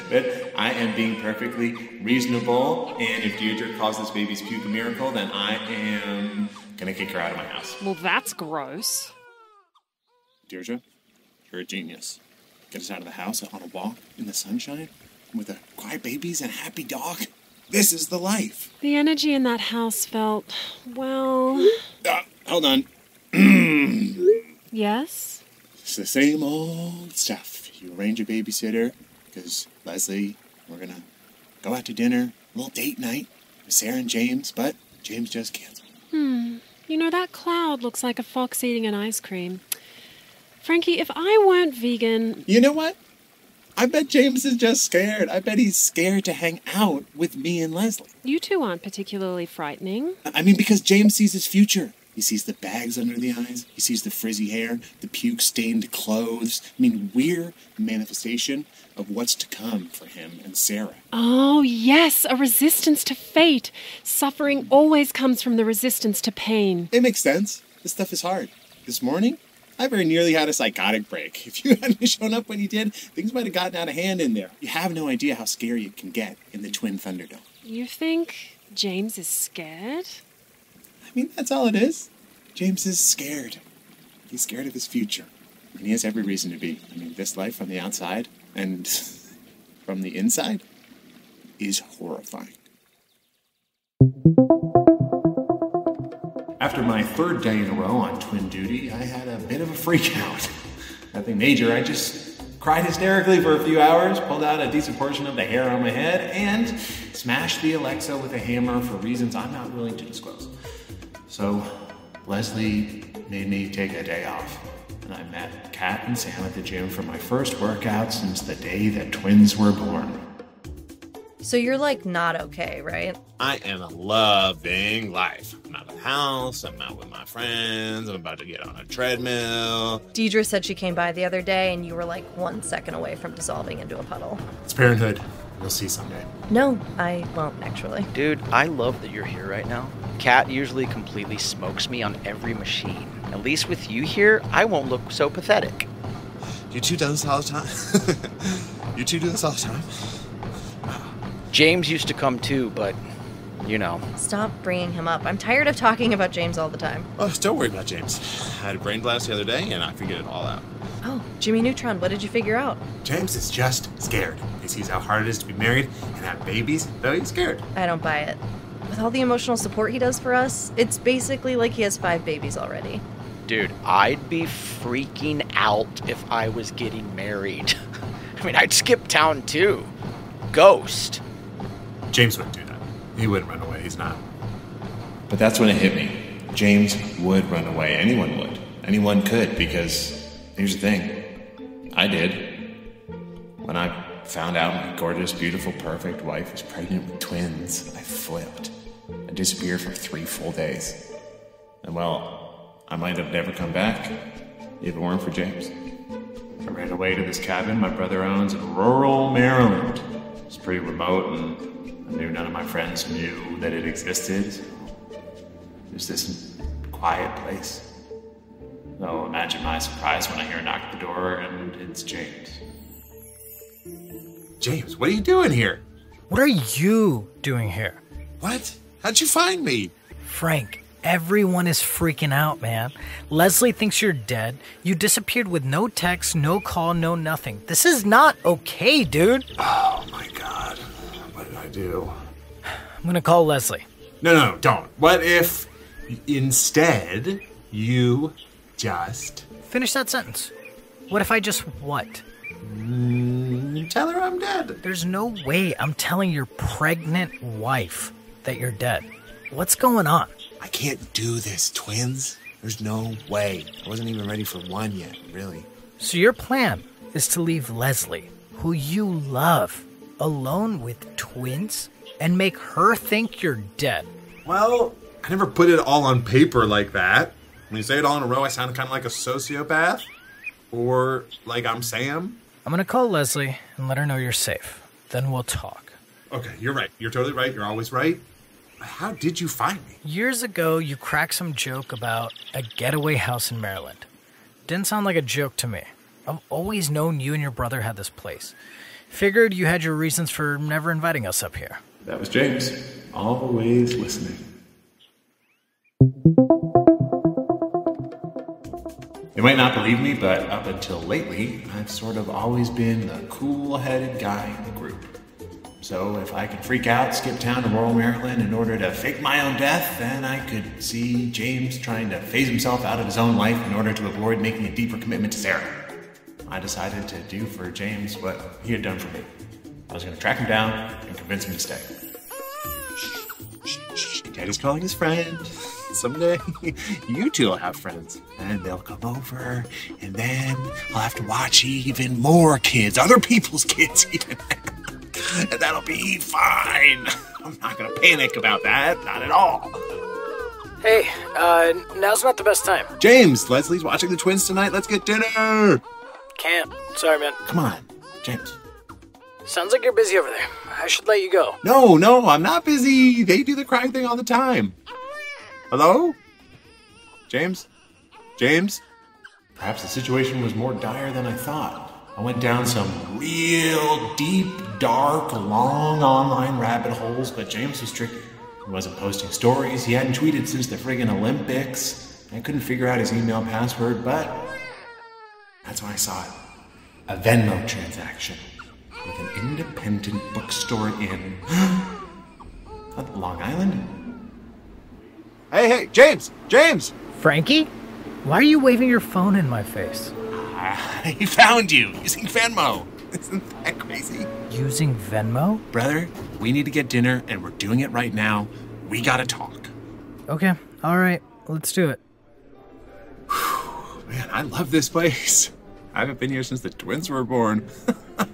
But I am being perfectly reasonable, and if Deirdre calls this baby's puke a miracle, then I am gonna kick her out of my house. Well, that's gross. Deirdre, you're a genius. Get us out of the house on a walk in the sunshine with a quiet babies and a happy dog. This is the life. The energy in that house felt, well... Hold on. Yes? It's the same old stuff. You arrange a babysitter, because Leslie, we're gonna go out to dinner, a little date night with Sarah and James, but James just canceled. You know, that cloud looks like a fox eating an ice cream. Frankie, if I weren't vegan... You know what? I bet James is just scared. I bet he's scared to hang out with me and Leslie. You two aren't particularly frightening. I mean, because James sees his future. He sees the bags under the eyes. He sees the frizzy hair, the puke-stained clothes. I mean, we're a manifestation of what's to come for him and Sarah. Oh, yes, a resistance to fate. Suffering always comes from the resistance to pain. It makes sense. This stuff is hard. This morning, I very nearly had a psychotic break. If you hadn't shown up when you did, things might have gotten out of hand in there. You have no idea how scary it can get in the Twin Thunderdome. You think James is scared? I mean, that's all it is. James is scared. He's scared of his future. And he has every reason to be. I mean, this life from the outside and from the inside is horrifying. After my third day in a row on twin duty, I had a bit of a freak out. Nothing major, I just cried hysterically for a few hours, pulled out a decent portion of the hair on my head, and smashed the Alexa with a hammer for reasons I'm not willing to disclose. So, Leslie made me take a day off, and I met Kat and Sam at the gym for my first workout since the day that twins were born. So you're like not okay, right? I am loving life. I'm out of the house, I'm out with my friends, I'm about to get on a treadmill. Deirdre said she came by the other day and you were like 1 second away from dissolving into a puddle. It's parenthood. You'll see someday. No, I won't actually. Dude, I love that you're here right now. Kat usually completely smokes me on every machine. At least with you here, I won't look so pathetic. You two do this all the time? You two do this all the time? James used to come too, but, you know. Stop bringing him up. I'm tired of talking about James all the time. Oh, don't worry about James. I had a brain blast the other day, and I figured it all out. Oh, Jimmy Neutron, what did you figure out? James is just scared. He sees how hard it is to be married and have babies, though he's scared. I don't buy it. With all the emotional support he does for us, it's basically like he has 5 babies already. Dude, I'd be freaking out if I was getting married. I mean, I'd skip town too. Ghost. James wouldn't do that. He wouldn't run away. He's not. But that's when it hit me. James would run away. Anyone would. Anyone could, because here's the thing. I did. When I found out my gorgeous, beautiful, perfect wife was pregnant with twins, I flipped. I disappeared for 3 full days. And well, I might have never come back if it weren't for James. I ran away to this cabin my brother owns in rural Maryland. It's pretty remote, and I knew none of my friends knew that it existed. It was this quiet place. So imagine my surprise when I hear a knock at the door, and it's James. James, what are you doing here? What are you doing here? What? How'd you find me? Frank, everyone is freaking out, man. Leslie thinks you're dead. You disappeared with no text, no call, no nothing. This is not okay, dude. Oh my God. What did I do? I'm gonna call Leslie. No, don't. What if instead you just... Finish that sentence. What if I just what? Tell her I'm dead. There's no way I'm telling your pregnant wife that you're dead. What's going on? I can't do this, twins. There's no way. I wasn't even ready for one yet, really. So your plan is to leave Leslie, who you love, alone with twins and make her think you're dead. Well, I never put it all on paper like that. When you say it all in a row, I sound kind of like a sociopath. Or like I'm Sam. I'm gonna call Leslie and let her know you're safe. Then we'll talk. Okay, you're right. You're totally right. You're always right. How did you find me? Years ago, you cracked some joke about a getaway house in Maryland. Didn't sound like a joke to me. I've always known you and your brother had this place. Figured you had your reasons for never inviting us up here. That was James. Always listening. You might not believe me, but up until lately, I've sort of always been the cool-headed guy in the group. So if I could freak out, skip town to rural Maryland in order to fake my own death, then I could see James trying to phase himself out of his own life in order to avoid making a deeper commitment to Sarah. I decided to do for James what he had done for me. I was going to track him down and convince him to stay. Shh. Daddy's calling his friend. Someday, you two will have friends. And they'll come over, and then I'll have to watch even more kids, other people's kids even. And that'll be fine. I'm not going to panic about that. Not at all. Hey, now's not the best time. James, Leslie's watching the twins tonight. Let's get dinner. Can't. Sorry, man. Come on, James. Sounds like you're busy over there. I should let you go. No, I'm not busy. They do the crying thing all the time. Hello? James? Perhaps the situation was more dire than I thought. I went down some real deep, dark, long online rabbit holes, but James was tricky. He wasn't posting stories. He hadn't tweeted since the friggin' Olympics. I couldn't figure out his email password, but that's when I saw it. A Venmo transaction with an independent bookstore in Long Island. Hey, James! Frankie? Why are you waving your phone in my face? I found you using Venmo. Isn't that crazy? Using Venmo? Brother, we need to get dinner, and we're doing it right now. We gotta talk. Okay, all right, let's do it. Man, I love this place. I haven't been here since the twins were born. I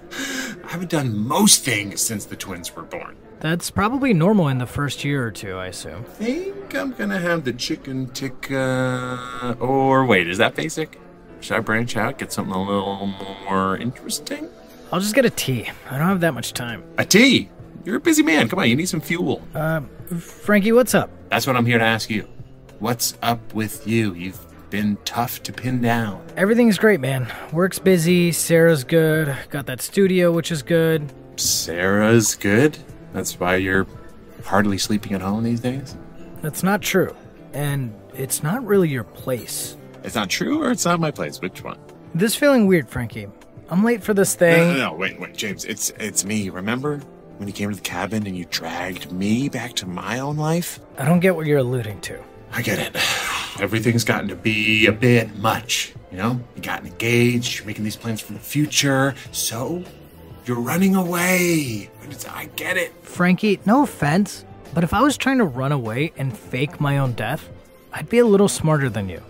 haven't done most things since the twins were born. That's probably normal in the first year or two, I assume. I think I'm gonna have the chicken tikka... Or wait, is that basic? Should I branch out, get something a little more interesting? I'll just get a tea. I don't have that much time. A tea? You're a busy man. Come on, you need some fuel. Frankie, what's up? That's what I'm here to ask you. What's up with you? You've been tough to pin down. Everything's great, man. Work's busy, Sarah's good, got that studio, which is good. Sarah's good? That's why you're hardly sleeping at home these days? That's not true. And it's not really your place. It's not true or it's not my place? Which one? This feeling weird, Frankie. I'm late for this thing. No, wait, James. It's me, remember? When you came to the cabin and you dragged me back to my own life? I don't get what you're alluding to. I get it. Everything's gotten to be a bit much, you know? You got engaged, you're making these plans for the future, so you're running away. I get it. Frankie, no offense, but if I was trying to run away and fake my own death, I'd be a little smarter than you.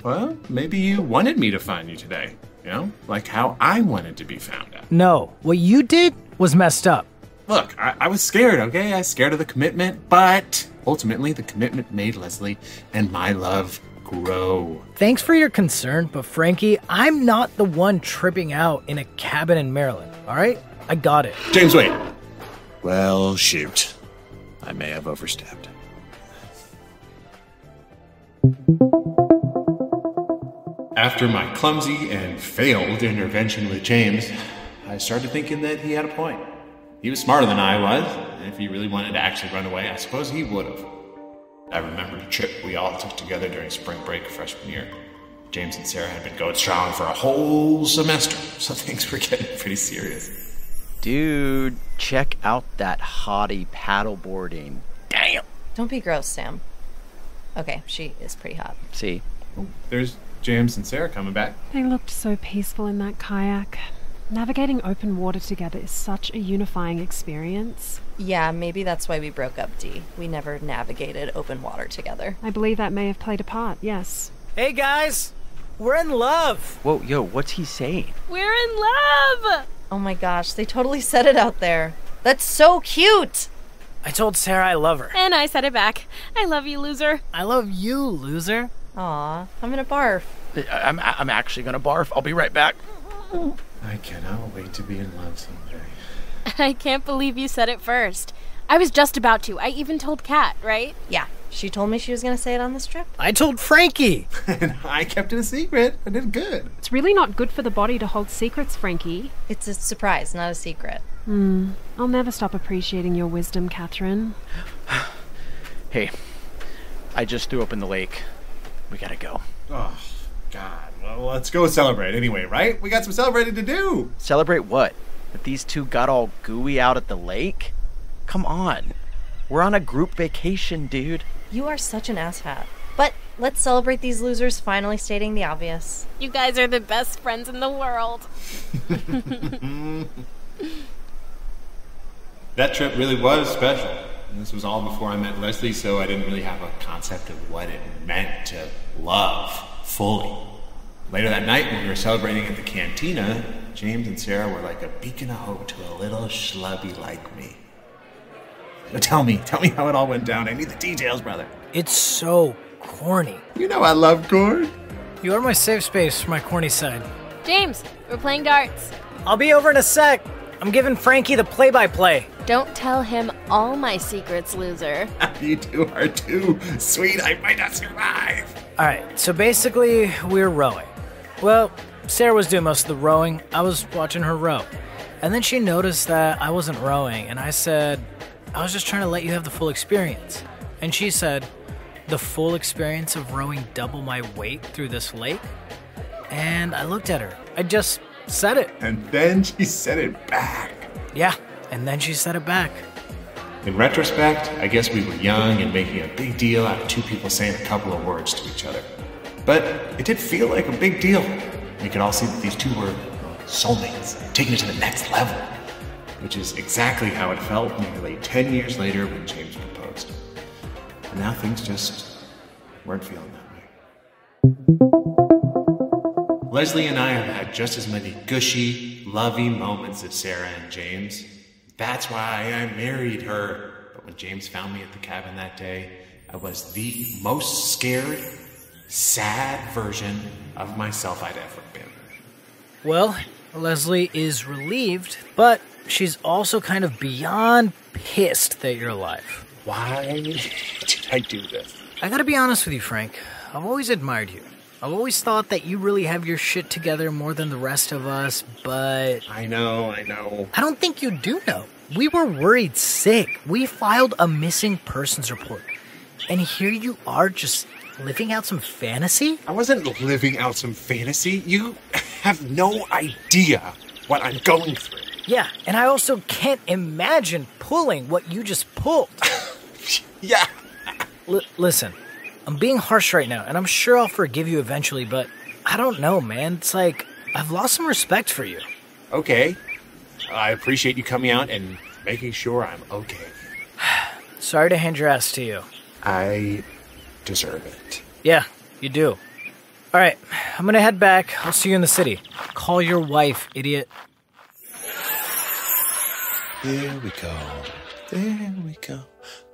Well, maybe you wanted me to find you today, you know? Like how I wanted to be found out. No, what you did was messed up. Look, I was scared, okay? I was scared of the commitment, but ultimately the commitment made Leslie and my love grow. Thanks for your concern, but Frankie, I'm not the one tripping out in a cabin in Maryland, all right? I got it. James, wait. Well, shoot. I may have overstepped. After my clumsy and failed intervention with James, I started thinking that he had a point. He was smarter than I was, and if he really wanted to actually run away, I suppose he would have. I remembered a trip we all took together during spring break freshman year. James and Sarah had been going strong for a whole semester, so things were getting pretty serious. Dude, check out that hottie paddleboarding. Damn! Don't be gross, Sam. Okay, she is pretty hot. See? Oh, there's James and Sarah coming back. They looked so peaceful in that kayak. Navigating open water together is such a unifying experience. Yeah, maybe that's why we broke up, Dee. We never navigated open water together. I believe that may have played a part, yes. Hey guys, we're in love. Whoa, yo, what's he saying? We're in love! Oh my gosh, they totally said it out there. That's so cute! I told Sarah I love her. And I said it back. I love you, loser. I love you, loser. Aw, I'm gonna barf. I'm actually gonna barf. I'll be right back. I cannot wait to be in love someday. I can't believe you said it first. I was just about to. I even told Kat, right? Yeah, she told me she was gonna say it on this trip. I told Frankie. And I kept it a secret. I did good. It's really not good for the body to hold secrets, Frankie. It's a surprise, not a secret. I'll never stop appreciating your wisdom, Catherine. Hey, I just threw up in the lake. We gotta go. Oh, God. Well, let's go celebrate anyway, right? We got some celebrating to do. Celebrate what? That these two got all gooey out at the lake? Come on. We're on a group vacation, dude. You are such an asshat. But let's celebrate these losers finally stating the obvious. You guys are the best friends in the world. That trip really was special. And this was all before I met Leslie, so I didn't really have a concept of what it meant to love fully. Later that night, when we were celebrating at the cantina, James and Sarah were like a beacon of hope to a little schlubby like me. Now tell me how it all went down. I need the details, brother. It's so corny. You know I love corn. You are my safe space for my corny side. James, we're playing darts. I'll be over in a sec. I'm giving Frankie the play-by-play. Don't tell him all my secrets, loser. You two are too sweet. I might not survive. All right, so basically, we're rowing. Well, Sarah was doing most of the rowing. I was watching her row. And then she noticed that I wasn't rowing, and I said, I was just trying to let you have the full experience. And she said, the full experience of rowing double my weight through this lake? And I looked at her. I just said it. And then she said it back. Yeah, and then she said it back. In retrospect, I guess we were young and making a big deal out of two people saying a couple of words to each other. But it did feel like a big deal. We could all see that these two were soulmates, taking it to the next level, which is exactly how it felt nearly 10 years later when James proposed. And now things just weren't feeling that way. Leslie and I have had just as many gushy, lovey moments as Sarah and James. That's why I married her. But when James found me at the cabin that day, I was the most scared, sad version of myself I'd ever been. Well, Leslie is relieved, but she's also kind of beyond pissed that you're alive. Why did I do this? I gotta be honest with you, Frank. I've always admired you. I've always thought that you really have your shit together more than the rest of us, but... I know. I don't think you do know. We were worried sick. We filed a missing persons report. And here you are just living out some fantasy? I wasn't living out some fantasy. You have no idea what I'm going through. Yeah, and I also can't imagine pulling what you just pulled. Yeah. Listen, I'm being harsh right now, and I'm sure I'll forgive you eventually, but I don't know, man. It's like, I've lost some respect for you. Okay. I appreciate you coming out and making sure I'm okay. Sorry to hand your ass to you. I deserve it. Yeah, you do. All right, I'm gonna head back. I'll see you in the city. Call your wife, idiot. There we go. There we go.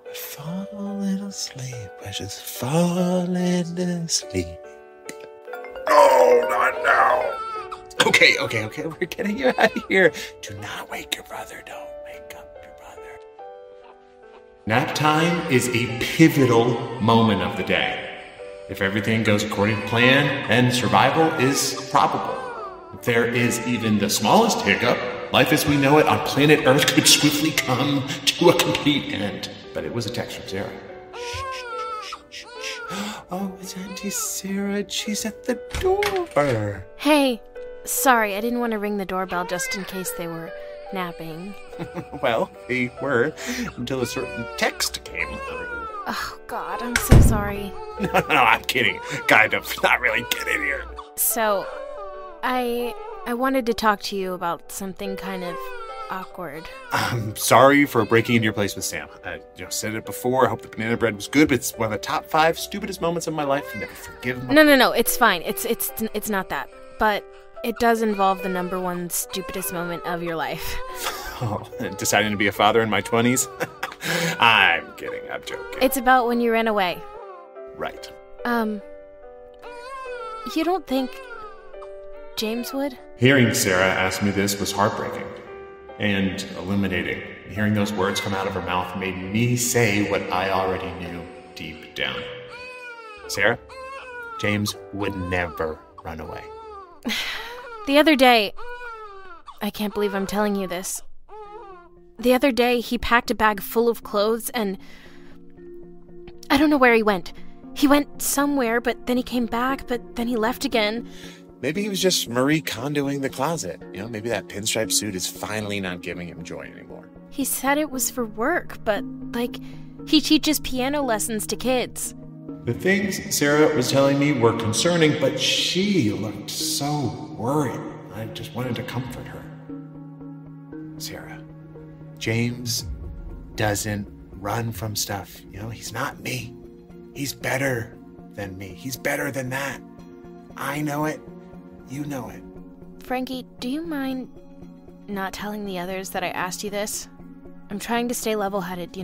We're falling asleep. We're just falling asleep. No, not now. Okay. We're getting you out of here. Do not wake your brother. Don't wake up your brother. Nap time is a pivotal moment of the day. If everything goes according to plan, then survival is probable. If there is even the smallest hiccup, life as we know it on planet Earth could swiftly come to a complete end. But it was a text from Sarah. Shh. Oh, it's Auntie Sarah. She's at the door. Hey, sorry, I didn't want to ring the doorbell just in case they were napping. Well, they were until a certain text came through. Oh, God, I'm so sorry. No, I'm kidding. Kind of. Not really kidding here. So, I I wanted to talk to you about something kind of awkward. I'm sorry for breaking into your place with Sam. I said it before. I hope the banana bread was good, but it's one of the top 5 stupidest moments of my life. Never forgive me. No, it's fine. It's not that. But it does involve the number 1 stupidest moment of your life. Oh, deciding to be a father in my 20s? I'm kidding. I'm joking. It's about when you ran away. Right. You don't think James would? Hearing Sarah ask me this was heartbreaking and illuminating. Hearing those words come out of her mouth made me say what I already knew deep down. Sarah, James would never run away. The other day, I can't believe I'm telling you this. The other day, he packed a bag full of clothes and I don't know where he went. He went somewhere, but then he came back, but then he left again. Maybe he was just Marie Kondoing the closet. Maybe that pinstripe suit is finally not giving him joy anymore. He said it was for work, but, he teaches piano lessons to kids. The things Sarah was telling me were concerning, but she looked so worried. I just wanted to comfort her. Sarah, James doesn't run from stuff. He's not me. He's better than me. He's better than that. I know it. You know it. Frankie, do you mind not telling the others that I asked you this? I'm trying to stay level-headed,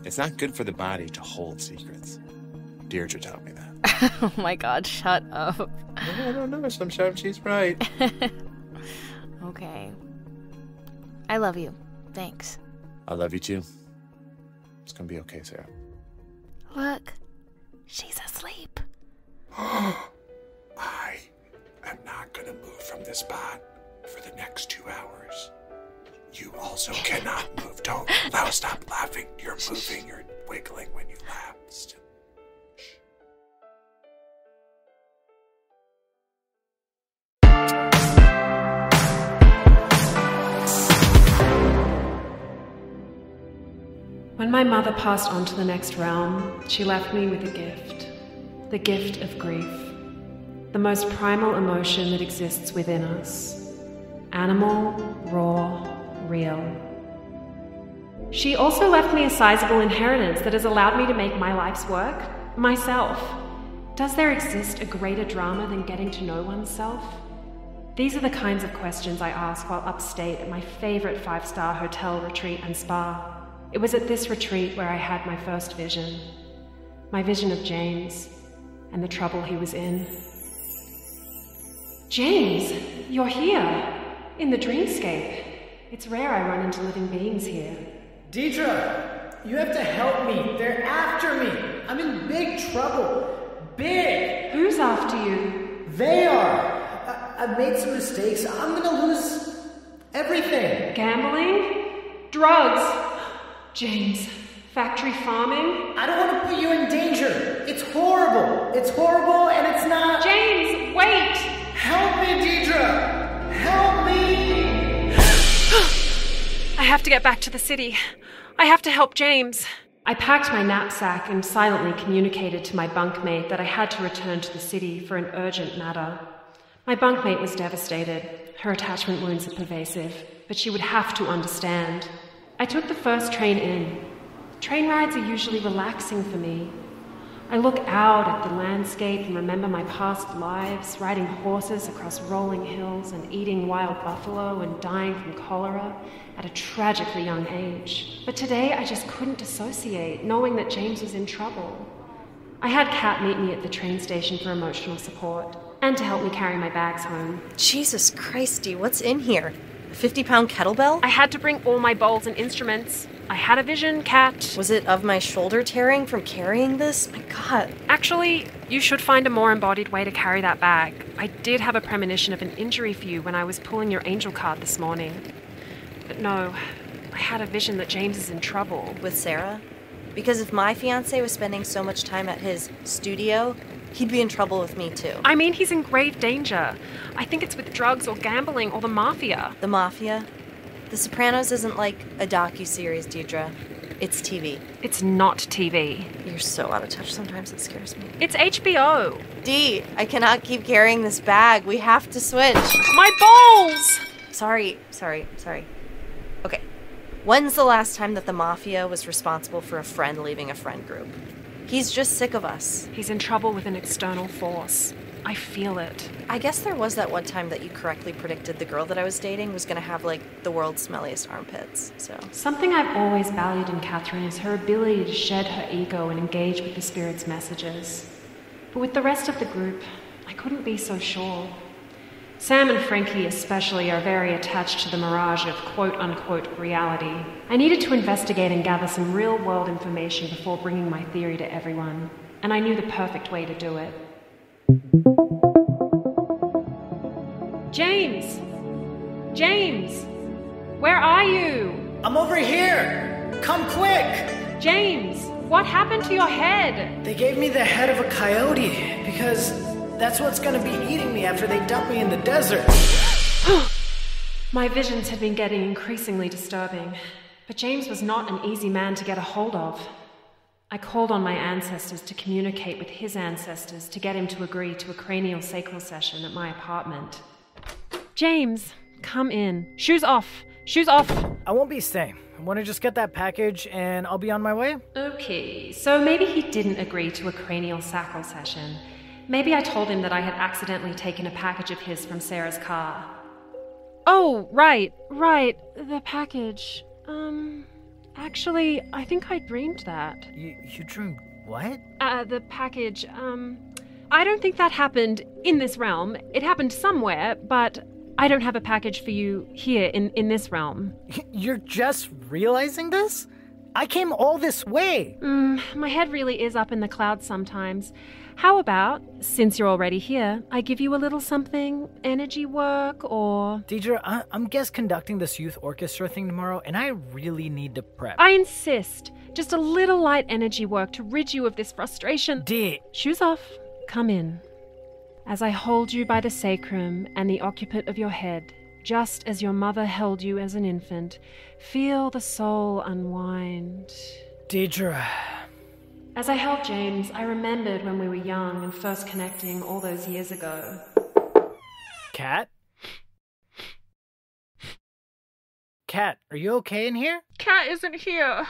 It's not good for the body to hold secrets. Deirdre taught me that. Oh my god, shut up. I don't know. Sometimes she's right. Okay. I love you. Thanks. I love you too. It's gonna be okay, Sarah. Look, she's asleep. I am not gonna move from this spot for the next 2 hours. You also cannot move. Don't stop laughing. You're moving, you're wiggling when you laugh. When my mother passed on to the next realm, she left me with a gift. The gift of grief. The most primal emotion that exists within us. Animal, raw, real. She also left me a sizable inheritance that has allowed me to make my life's work myself. Does there exist a greater drama than getting to know oneself? These are the kinds of questions I ask while upstate at my favorite 5-star hotel retreat and spa. It was at this retreat where I had my first vision. My vision of James and the trouble he was in. James, you're here, in the dreamscape. It's rare I run into living beings here. Deidre, you have to help me. They're after me. I'm in big trouble. Big. Who's after you? They are. I've made some mistakes. I'm gonna lose everything. Gambling? Drugs? James, factory farming? I don't want to put you in danger. It's horrible. It's horrible and it's not... James, wait! Help me, Deidre! Help me! I have to get back to the city. I have to help James. I packed my knapsack and silently communicated to my bunkmate that I had to return to the city for an urgent matter. My bunkmate was devastated. Her attachment wounds are pervasive, but she would have to understand. I took the first train in. Train rides are usually relaxing for me. I look out at the landscape and remember my past lives, riding horses across rolling hills and eating wild buffalo and dying from cholera at a tragically young age. But today I just couldn't dissociate, knowing that James was in trouble. I had Kat meet me at the train station for emotional support and to help me carry my bags home. Jesus Christy, what's in here? A 50-pound kettlebell? I had to bring all my bowls and instruments. I had a vision, Kat. Was it of my shoulder tearing from carrying this? My God. Actually, you should find a more embodied way to carry that bag. I did have a premonition of an injury for you when I was pulling your angel card this morning. But no, I had a vision that James is in trouble. With Sarah? Because if my fiancé was spending so much time at his studio, he'd be in trouble with me too. I mean, he's in grave danger. I think it's with drugs or gambling or the mafia. The mafia? The Sopranos isn't like a docuseries, Deidre. It's TV. It's not TV. You're so out of touch sometimes it scares me. It's HBO. Dee, I cannot keep carrying this bag. We have to switch. My balls! Sorry. Okay. When's the last time that the Mafia was responsible for a friend leaving a friend group? He's just sick of us. He's in trouble with an external force. I feel it. I guess there was that one time that you correctly predicted the girl that I was dating was gonna have, like, the world's smelliest armpits, so... Something I've always valued in Catherine is her ability to shed her ego and engage with the spirit's messages. But with the rest of the group, I couldn't be so sure. Sam and Frankie especially are very attached to the mirage of quote-unquote reality. I needed to investigate and gather some real-world information before bringing my theory to everyone, and I knew the perfect way to do it. James! James! Where are you? I'm over here! Come quick! James! What happened to your head? They gave me the head of a coyote because that's what's gonna be eating me after they dump me in the desert. My visions had been getting increasingly disturbing, but James was not an easy man to get a hold of. I called on my ancestors to communicate with his ancestors to get him to agree to a cranial sacral session at my apartment. James, come in. Shoes off. Shoes off. I won't be staying. I want to just get that package and I'll be on my way. Okay, so maybe he didn't agree to a cranial sacral session. Maybe I told him that I had accidentally taken a package of his from Sarah's car. Oh, right. The package. Actually, I think I dreamed that. You dreamed what? The package, I don't think that happened in this realm. It happened somewhere, but I don't have a package for you here in this realm. You're just realizing this? I came all this way. My head really is up in the clouds sometimes. How about, since you're already here, I give you a little something, energy work, or... Deidre, I'm guest conducting this youth orchestra thing tomorrow, and I really need to prep. I insist. Just a little light energy work to rid you of this frustration. Shoes off. Come in. As I hold you by the sacrum and the occiput of your head, just as your mother held you as an infant, feel the soul unwind. Deidre... As I held James, I remembered when we were young and first connecting all those years ago. Cat? Cat, are you okay in here? Cat isn't here.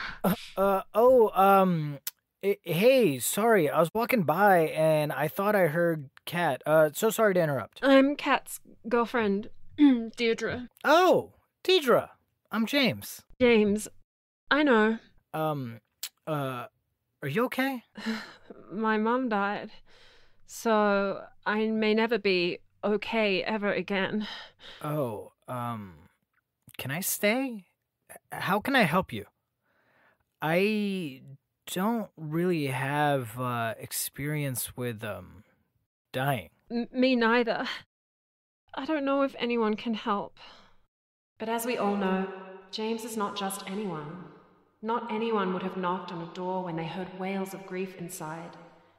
Hey, sorry, I was walking by and I thought I heard Cat. So sorry to interrupt. I'm Cat's girlfriend, Deirdre. Oh, Deidre. I'm James. James, I know. Are you okay? My mum died, so I may never be okay ever again. Oh, can I stay? How can I help you? I don't really have experience with dying. Me neither. I don't know if anyone can help. But as we all know, James is not just anyone. Not anyone would have knocked on a door when they heard wails of grief inside.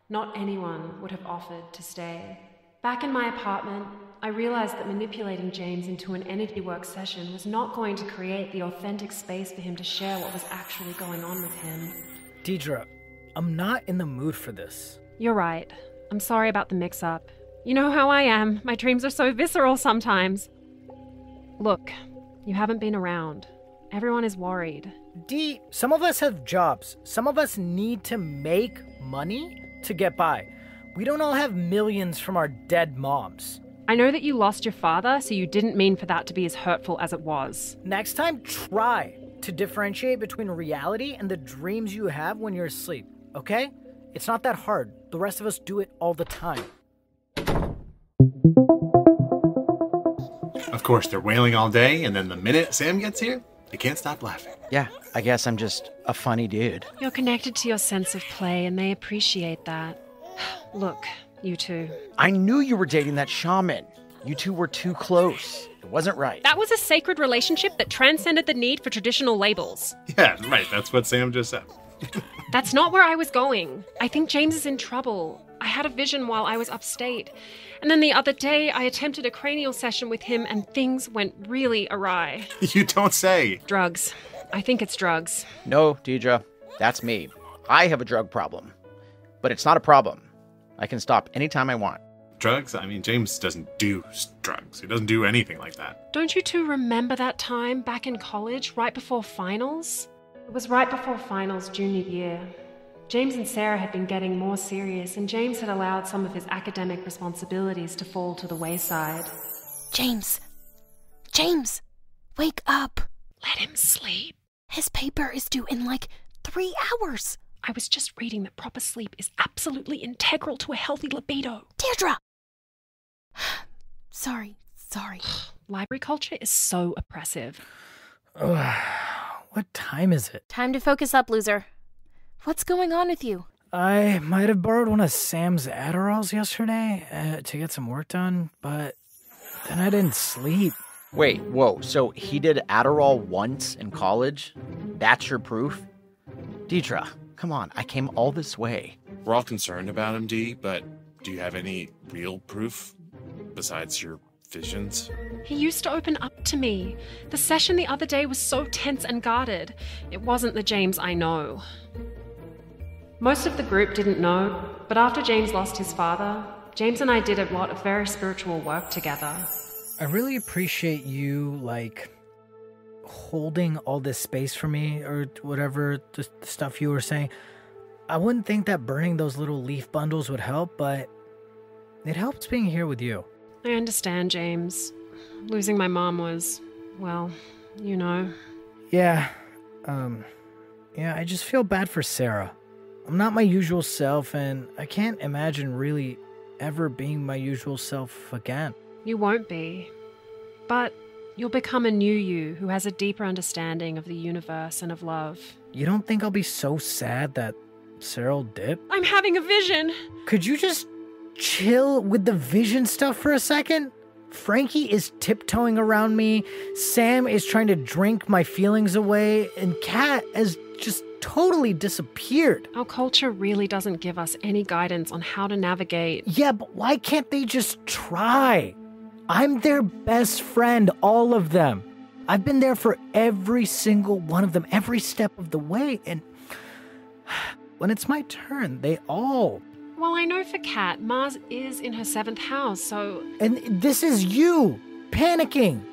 Not anyone would have offered to stay. Back in my apartment, I realized that manipulating James into an energy work session was not going to create the authentic space for him to share what was actually going on with him. Deidre, I'm not in the mood for this. You're right. I'm sorry about the mix-up. You know how I am. My dreams are so visceral sometimes. Look, you haven't been around. Everyone is worried. Dee, some of us have jobs. Some of us need to make money to get by. We don't all have millions from our dead moms. I know that you lost your father, so you didn't mean for that to be as hurtful as it was. Next time, try to differentiate between reality and the dreams you have when you're asleep, okay? It's not that hard. The rest of us do it all the time. Of course, they're wailing all day, and then the minute Sam gets here, they can't stop laughing. Yeah, I guess I'm just a funny dude. You're connected to your sense of play, and they appreciate that. Look, you two. I knew you were dating that shaman. You two were too close. It wasn't right. That was a sacred relationship that transcended the need for traditional labels. Yeah, right. That's what Sam just said. That's not where I was going. I think James is in trouble. I had a vision while I was upstate. And then the other day, I attempted a cranial session with him and things went really awry. You don't say. Drugs. I think it's drugs. No, Deidre, that's me. I have a drug problem. But it's not a problem. I can stop anytime I want. Drugs? I mean, James doesn't do drugs. He doesn't do anything like that. Don't you two remember that time back in college, right before finals? It was right before finals junior year. James and Sarah had been getting more serious, and James had allowed some of his academic responsibilities to fall to the wayside. James! James! Wake up! Let him sleep. His paper is due in like 3 hours. I was just reading that proper sleep is absolutely integral to a healthy libido. Deirdre! Sorry. Library culture is so oppressive. What time is it? Time to focus up, loser. What's going on with you? I might have borrowed one of Sam's Adderalls yesterday to get some work done, but then I didn't sleep. Wait, whoa, so he did Adderall once in college? That's your proof? Deidre, come on, I came all this way. We're all concerned about him, Dee, but do you have any real proof besides your visions? He used to open up to me. The session the other day was so tense and guarded. It wasn't the James I know. Most of the group didn't know, but after James lost his father, James and I did a lot of very spiritual work together. I really appreciate you, holding all this space for me, or whatever the stuff you were saying. I wouldn't think that burning those little leaf bundles would help, but it helps being here with you. I understand, James. Losing my mom was, well, you know. Yeah, I just feel bad for Sarah. I'm not my usual self, and I can't imagine really ever being my usual self again. You won't be. But you'll become a new you who has a deeper understanding of the universe and of love. You don't think I'll be so sad that Sarah'll dip? I'm having a vision! Could you just chill with the vision stuff for a second? Frankie is tiptoeing around me, Sam is trying to drink my feelings away, and Kat has just totally disappeared. Our culture really doesn't give us any guidance on how to navigate. Yeah, but why can't they just try? I'm their best friend, all of them. I've been there for every single one of them, every step of the way, and when it's my turn, they all... Well, I know for Kat, Mars is in her 7th house, so... And this is you, panicking,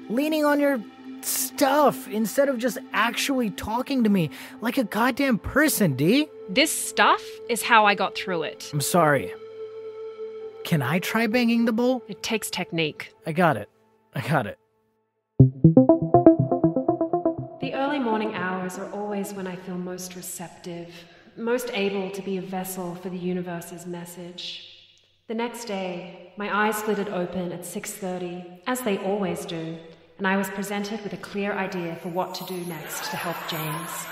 leaning on your stuff instead of just actually talking to me like a goddamn person, Dee. This stuff is how I got through it. I'm sorry. Can I try banging the bowl? It takes technique. I got it. The early morning hours are always when I feel most receptive, most able to be a vessel for the universe's message. The next day, my eyes flitted open at 6:30, as they always do, and I was presented with a clear idea for what to do next to help James.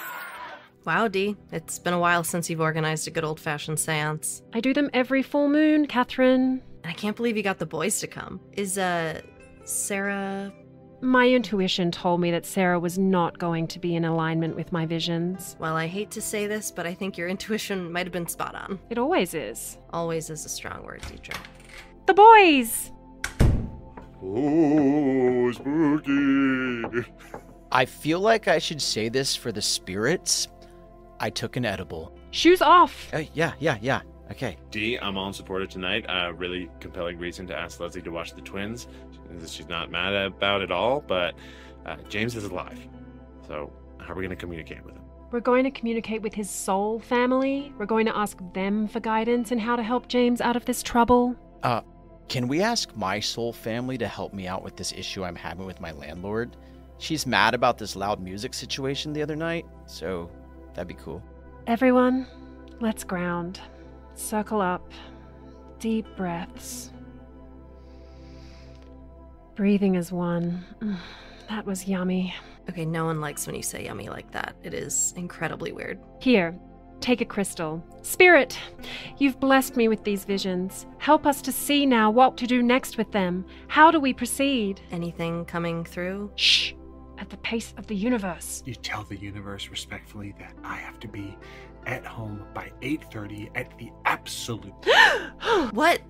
Wow, Dee. It's been a while since you've organized a good old-fashioned seance. I do them every full moon, Catherine. And I can't believe you got the boys to come. Is, Sarah... My intuition told me that Sarah was not going to be in alignment with my visions. Well, I hate to say this, but I think your intuition might have been spot on. It always is. Always is a strong word, Deidre. The boys! Oh, spooky. I feel like I should say this for the spirits. I took an edible. Shoes off! Yeah. Okay. Dee, I'm all in support of tonight. A really compelling reason to ask Leslie to watch the twins. She's not mad about it all, but James is alive. So how are we going to communicate with him? We're going to communicate with his soul family. We're going to ask them for guidance in how to help James out of this trouble. Can we ask my soul family to help me out with this issue I'm having with my landlord? She's mad about this loud music situation the other night, so that'd be cool. Everyone, let's ground. Circle up. Deep breaths. Breathing as one. That was yummy. Okay, no one likes when you say yummy like that. It is incredibly weird. Here, take a crystal. Spirit, you've blessed me with these visions. Help us to see now what to do next with them. How do we proceed? Anything coming through? Shh! At the pace of the universe. You tell the universe respectfully that I have to be at home by 8:30 at the absolute... What?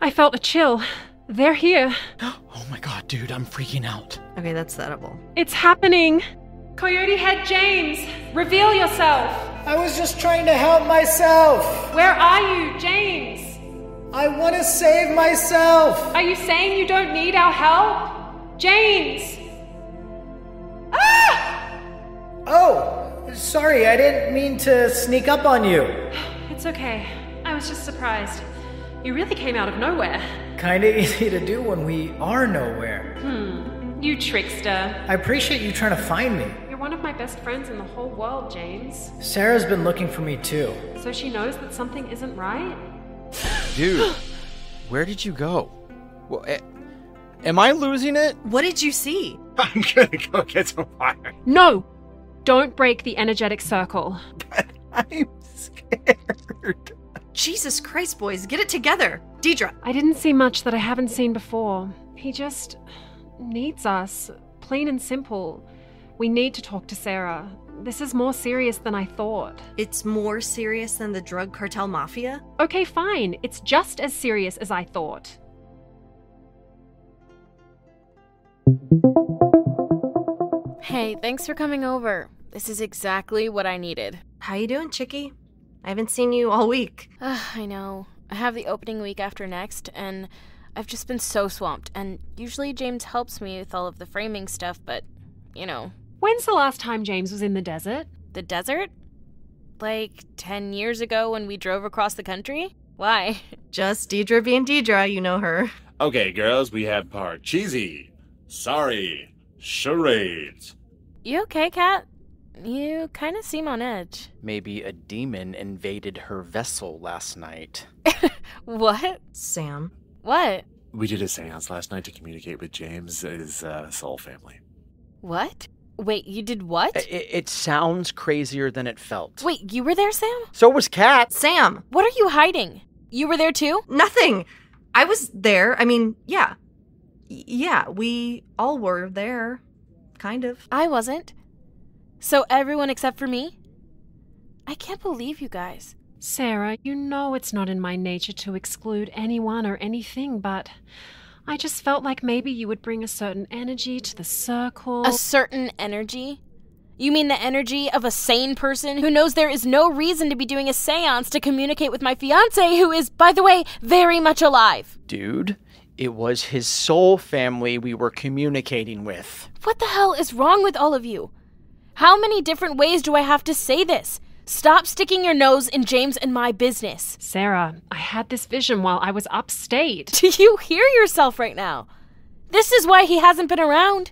I felt a chill. They're here. Oh my god, dude, I'm freaking out. Okay, that's the edible. It's happening. Coyote Head James, reveal yourself. I was just trying to help myself. Where are you, James? I want to save myself. Are you saying you don't need our help? James! Ah! Oh, sorry, I didn't mean to sneak up on you. It's okay. I was just surprised. You really came out of nowhere. Kinda easy to do when we are nowhere. You trickster. I appreciate you trying to find me. You're one of my best friends in the whole world, James. Sarah's been looking for me too. So she knows that something isn't right? Dude, where did you go? Well, am I losing it? What did you see? I'm gonna go get some water. No! Don't break the energetic circle. But I'm scared. Jesus Christ, boys, get it together. Deidre. I didn't see much that I haven't seen before. He just needs us. Plain and simple. We need to talk to Sarah. This is more serious than I thought. It's more serious than the drug cartel mafia? Okay, fine. It's just as serious as I thought. Hey, thanks for coming over. This is exactly what I needed. How you doing, Chickie? I haven't seen you all week. I know. I have the opening week after next, and I've just been so swamped. And usually James helps me with all of the framing stuff, but, you know. When's the last time James was in the desert? The desert? Like 10 years ago when we drove across the country? Why? Just Deidre being Deidre, you know her. Okay, girls, we have part cheesy, sorry, charades. You okay, Kat? You kind of seem on edge. Maybe a demon invaded her vessel last night. What? Sam. What? We did a seance last night to communicate with James's soul family. What? Wait, you did what? It sounds crazier than it felt. Wait, you were there, Sam? So was Kat. Sam. What are you hiding? You were there too? Nothing. I was there. I mean, yeah. Yeah, we all were there. Kind of. I wasn't. So everyone except for me? I can't believe you guys. Sarah, you know it's not in my nature to exclude anyone or anything, but I just felt like maybe you would bring a certain energy to the circle. A certain energy? You mean the energy of a sane person who knows there is no reason to be doing a seance to communicate with my fiancé, who is, by the way, very much alive? Dude, it was his soul family we were communicating with. What the hell is wrong with all of you? How many different ways do I have to say this? Stop sticking your nose in James and my business. Sarah, I had this vision while I was upstate. Do you hear yourself right now? This is why he hasn't been around.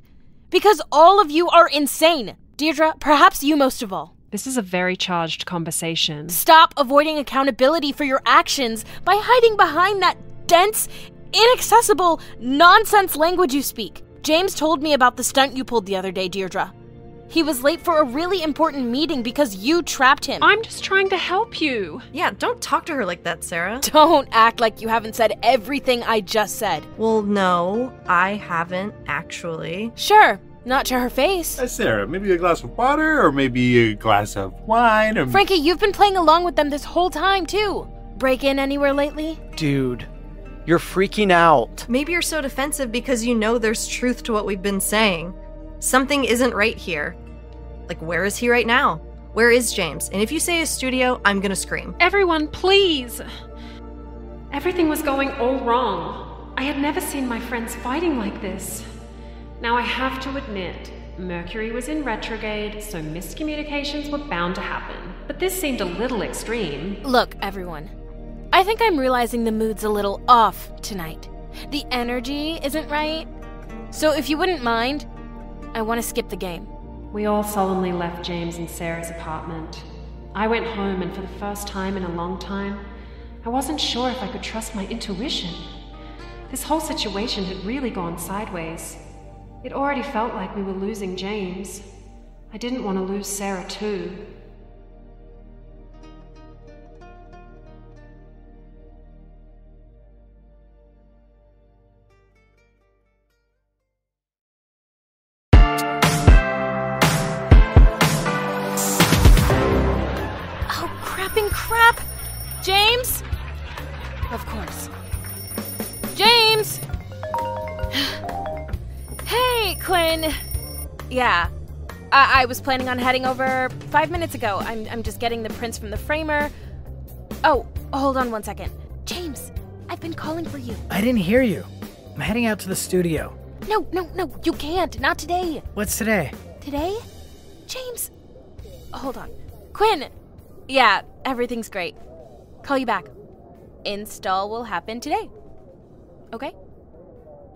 Because all of you are insane. Deirdre, perhaps you most of all. This is a very charged conversation. Stop avoiding accountability for your actions by hiding behind that dense, inaccessible, nonsense language you speak. James told me about the stunt you pulled the other day, Deirdre. He was late for a really important meeting because you trapped him. I'm just trying to help you. Yeah, don't talk to her like that, Sarah. Don't act like you haven't said everything I just said. Well, no, I haven't, actually. Sure, not to her face. Sarah, maybe a glass of water, or maybe a glass of wine, or... Frankie, you've been playing along with them this whole time, too. Break in anywhere lately? Dude, you're freaking out. Maybe you're so defensive because you know there's truth to what we've been saying. Something isn't right here. Like, where is he right now? Where is James? And if you say his studio, I'm gonna scream. Everyone, please! Everything was going all wrong. I had never seen my friends fighting like this. Now I have to admit, Mercury was in retrograde, so miscommunications were bound to happen. But this seemed a little extreme. Look, everyone. I think I'm realizing the mood's a little off tonight. The energy isn't right. So if you wouldn't mind, I want to skip the game. We all solemnly left James and Sarah's apartment. I went home, and for the first time in a long time, I wasn't sure if I could trust my intuition. This whole situation had really gone sideways. It already felt like we were losing James. I didn't want to lose Sarah too. Crap! James? Of course. James! Hey, Quinn! Yeah, I was planning on heading over 5 minutes ago. I'm just getting the prints from the framer. Oh, hold on 1 second. James, I've been calling for you. I didn't hear you. I'm heading out to the studio. No, you can't. Not today. What's today? Today? James, hold on. Quinn! Yeah, everything's great. Call you back. Install will happen today. Okay?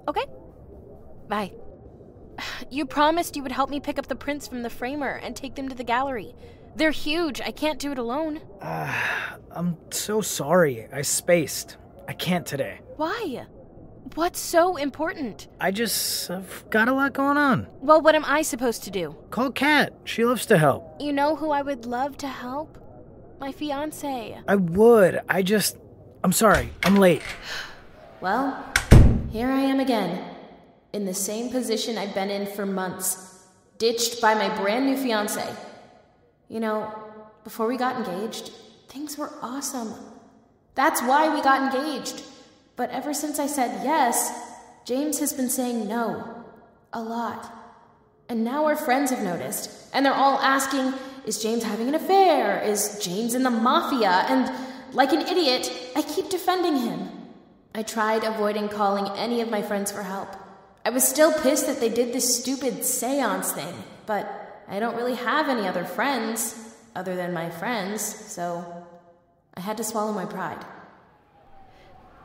Okay? Bye. You promised you would help me pick up the prints from the framer and take them to the gallery. They're huge. I can't do it alone. I'm so sorry. I spaced. I can't today. Why? What's so important? I've got a lot going on. Well, what am I supposed to do? Call Kat. She loves to help. You know who I would love to help? My fiancé. I would. I'm sorry. I'm late. Well, here I am again. In the same position I've been in for months. Ditched by my brand new fiancé. You know, before we got engaged, things were awesome. That's why we got engaged. But ever since I said yes, James has been saying no. A lot. And now our friends have noticed. And they're all asking, is James having an affair? Is James in the mafia? And like an idiot, I keep defending him. I tried avoiding calling any of my friends for help. I was still pissed that they did this stupid seance thing, but I don't really have any other friends, other than my friends, so I had to swallow my pride.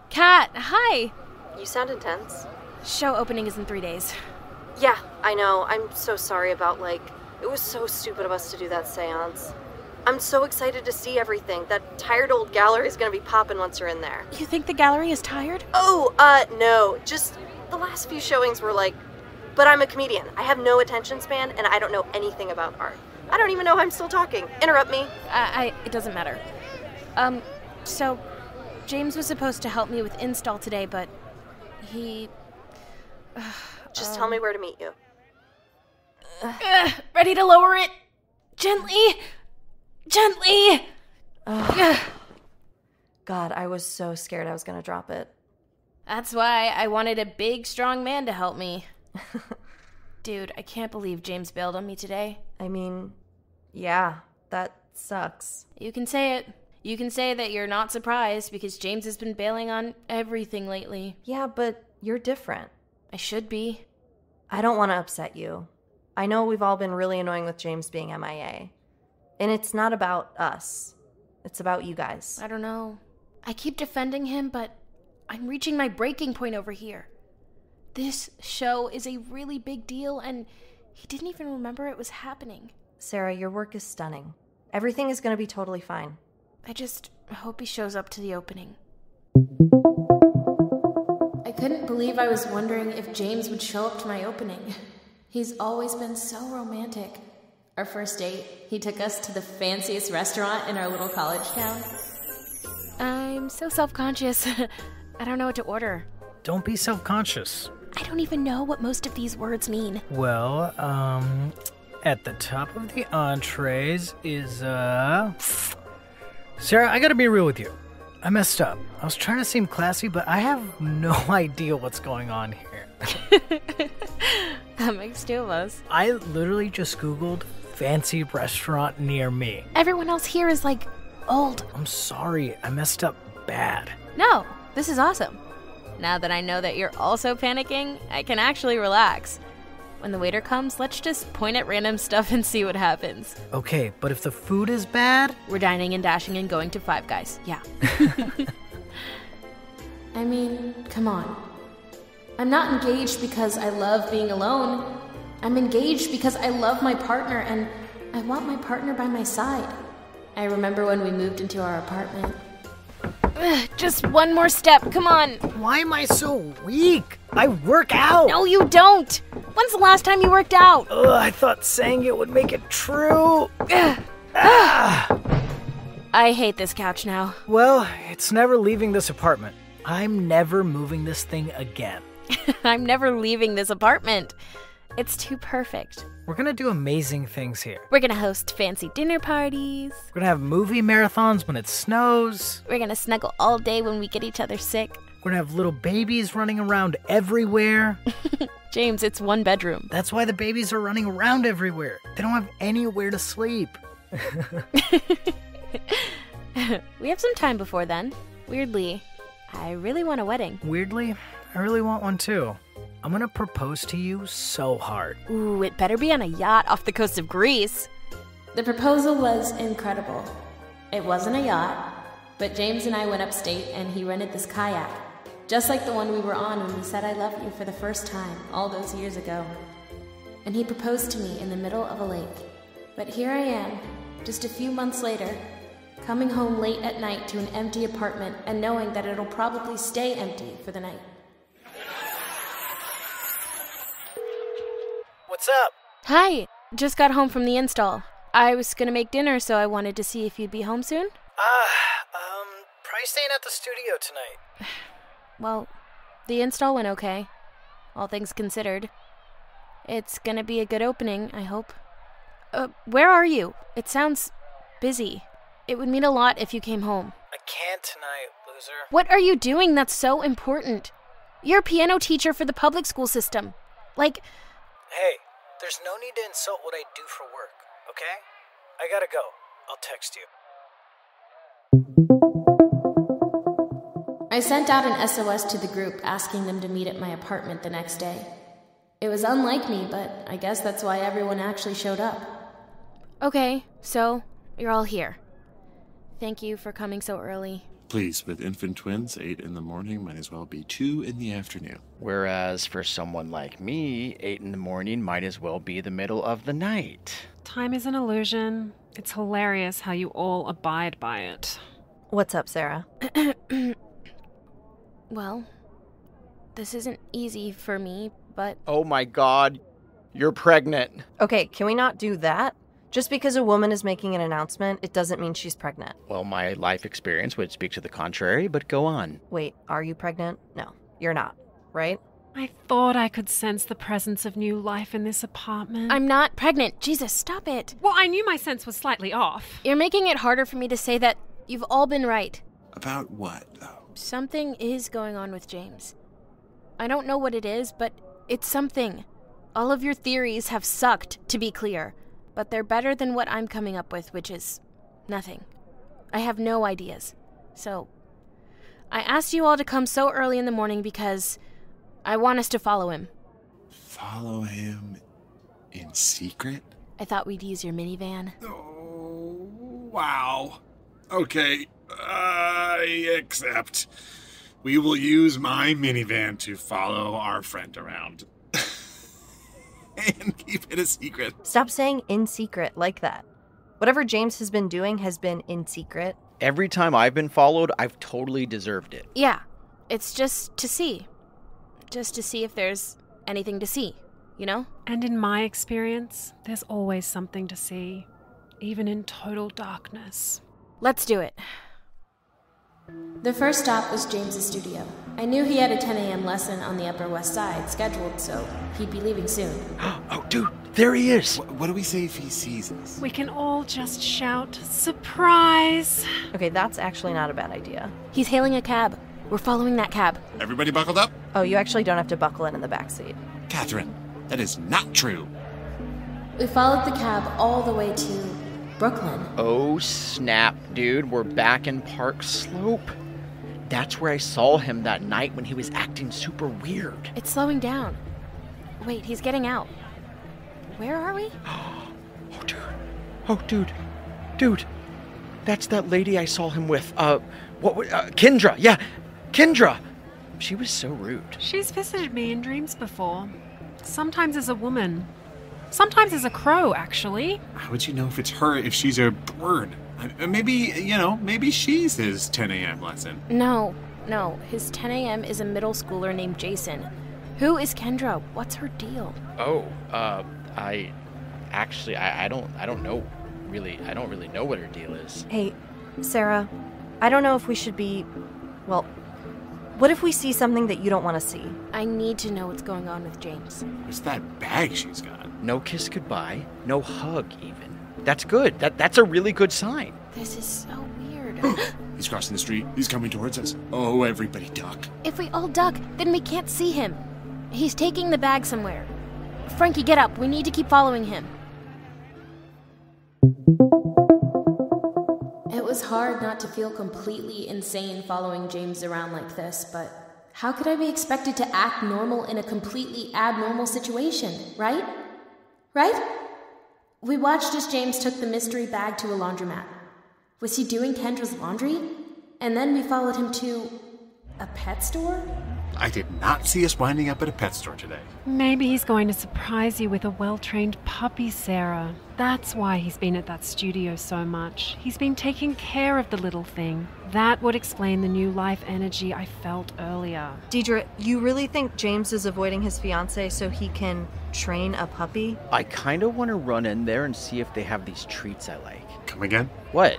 Kat, hi! You sound intense. Show opening is in 3 days. Yeah, I know. I'm so sorry about, it was so stupid of us to do that seance. I'm so excited to see everything. That tired old gallery is gonna be popping once you're in there. You think the gallery is tired? Oh, no. Just the last few showings were but I'm a comedian. I have no attention span, and I don't know anything about art. I don't even know I'm still talking. Interrupt me. It doesn't matter. So, James was supposed to help me with install today, but he... Just tell me where to meet you. Ready to lower it? Gently? Gently! God, I was so scared I was gonna drop it. That's why I wanted a big, strong man to help me. Dude, I can't believe James bailed on me today. I mean, yeah, that sucks. You can say it. You can say that you're not surprised because James has been bailing on everything lately. Yeah, but you're different. I should be. I don't want to upset you. I know we've all been really annoying with James being MIA. And it's not about us. It's about you guys. I don't know. I keep defending him, but I'm reaching my breaking point over here. This show is a really big deal, and he didn't even remember it was happening. Sarah, your work is stunning. Everything is going to be totally fine. I just hope he shows up to the opening. I couldn't believe I was wondering if James would show up to my opening. He's always been so romantic. Our first date, he took us to the fanciest restaurant in our little college town. I'm so self-conscious. I don't know what to order. Don't be self-conscious. I don't even know what most of these words mean. Well, at the top of the entrees is, Sarah, I gotta be real with you. I messed up. I was trying to seem classy, but I have no idea what's going on here. That makes two of us. I literally just Googled fancy restaurant near me. Everyone else here is, old. I'm sorry. I messed up bad. No, this is awesome. Now that I know that you're also panicking, I can actually relax. When the waiter comes, let's just point at random stuff and see what happens. Okay, but if the food is bad... We're dining and dashing and going to Five Guys. Yeah. I mean, come on. I'm not engaged because I love being alone. I'm engaged because I love my partner and I want my partner by my side. I remember when we moved into our apartment. Just one more step, come on. Why am I so weak? I work out. No, you don't. When's the last time you worked out? I thought saying it would make it true. I hate this couch now. Well, it's never leaving this apartment. I'm never moving this thing again. I'm never leaving this apartment. It's too perfect. We're gonna do amazing things here. We're gonna host fancy dinner parties. We're gonna have movie marathons when it snows. We're gonna snuggle all day when we get each other sick. We're gonna have little babies running around everywhere. James, it's 1 bedroom. That's why the babies are running around everywhere. They don't have anywhere to sleep. We have some time before then. Weirdly, I really want a wedding. Weirdly, I really want one too. I'm gonna propose to you so hard. Ooh, it better be on a yacht off the coast of Greece. The proposal was incredible. It wasn't a yacht, but James and I went upstate and he rented this kayak, just like the one we were on when we said I love you for the first time all those years ago. And he proposed to me in the middle of a lake. But here I am, just a few months later, coming home late at night to an empty apartment and knowing that it'll probably stay empty for the night. What's up? Hi, just got home from the install. I was gonna make dinner, so I wanted to see if you'd be home soon. Probably staying at the studio tonight. Well, the install went okay, all things considered. It's gonna be a good opening, I hope. Where are you? It sounds busy. It would mean a lot if you came home. I can't tonight, loser. What are you doing that's so important? You're a piano teacher for the public school system. Like... Hey, there's no need to insult what I do for work, okay? I gotta go. I'll text you. I sent out an SOS to the group asking them to meet at my apartment the next day. It was unlike me, but I guess that's why everyone actually showed up. Okay, so you're all here. Thank you for coming so early. Please, with infant twins, 8 in the morning might as well be 2 in the afternoon. Whereas for someone like me, 8 in the morning might as well be the middle of the night. Time is an illusion. It's hilarious how you all abide by it. What's up, Sarah? Well, this isn't easy for me, but... Oh my god, you're pregnant. Okay, can we not do that? Just because a woman is making an announcement, it doesn't mean she's pregnant. Well, my life experience would speak to the contrary, but go on. Wait, are you pregnant? No, you're not, right? I thought I could sense the presence of new life in this apartment. I'm not pregnant. Jesus, stop it. Well, I knew my sense was slightly off. You're making it harder for me to say that you've all been right. About what, though? Something is going on with James. I don't know what it is, but it's something. All of your theories have sucked, to be clear. But they're better than what I'm coming up with, which is nothing. I have no ideas. So, I asked you all to come so early in the morning because I want us to follow him. Follow him in secret? I thought we'd use your minivan. Oh, wow. Okay, I accept. We will use my minivan to follow our friend around. And keep it a secret. Stop saying in secret like that. Whatever James has been doing has been in secret. Every time I've been followed, I've totally deserved it. Yeah, it's just to see. Just to see if there's anything to see, you know? And in my experience, there's always something to see, even in total darkness. Let's do it. The first stop was James's studio. I knew he had a 10 a.m. lesson on the Upper West Side scheduled, so he'd be leaving soon. Oh, dude, there he is. What do we say if he sees us? We can all just shout, "Surprise!" Okay, that's actually not a bad idea. He's hailing a cab. We're following that cab. Everybody buckled up? Oh, you actually don't have to buckle in the backseat. Catherine, that is not true. We followed the cab all the way to Brooklyn. Oh, snap, dude. We're back in Park Slope. That's where I saw him that night when he was acting super weird. It's slowing down. Wait, he's getting out. Where are we? Oh, dude. Oh, dude. Dude. That's that lady I saw him with. Kendra. Yeah, Kendra. She was so rude. She's visited me in dreams before. Sometimes as a woman. Sometimes as a crow, actually. How would you know if it's her if she's a bird? Maybe she's his 10 a.m. lesson. No. His 10 a.m. is a middle schooler named Jason. Who is Kendra? What's her deal? Oh, I don't know. Really, I don't really know what her deal is. Hey, Sarah, I don't know if we should be... Well, what if we see something that you don't want to see? I need to know what's going on with James. What's that bag she's got? No kiss goodbye, no hug even. That's good. That's a really good sign. This is so weird. He's crossing the street. He's coming towards us. Oh, everybody duck. If we all duck, then we can't see him. He's taking the bag somewhere. Frankie, get up. We need to keep following him. It was hard not to feel completely insane following James around like this, but how could I be expected to act normal in a completely abnormal situation, right? Right? We watched as James took the mystery bag to a laundromat. Was he doing Kendra's laundry? And then we followed him to a pet store? I did not see us winding up at a pet store today. Maybe he's going to surprise you with a well-trained puppy, Sarah. That's why he's been at that studio so much. He's been taking care of the little thing. That would explain the new life energy I felt earlier. Deidre, you really think James is avoiding his fiancé so he can train a puppy? I kind of want to run in there and see if they have these treats I like. Come again? What?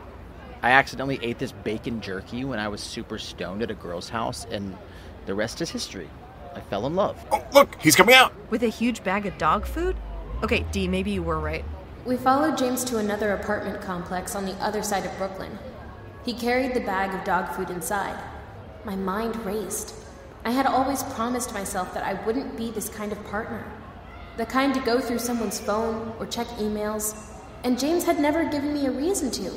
I accidentally ate this bacon jerky when I was super stoned at a girl's house, and the rest is history. I fell in love. Oh, look, he's coming out. With a huge bag of dog food? Okay, Dee, maybe you were right. We followed James to another apartment complex on the other side of Brooklyn. He carried the bag of dog food inside. My mind raced. I had always promised myself that I wouldn't be this kind of partner. The kind to go through someone's phone or check emails. And James had never given me a reason to.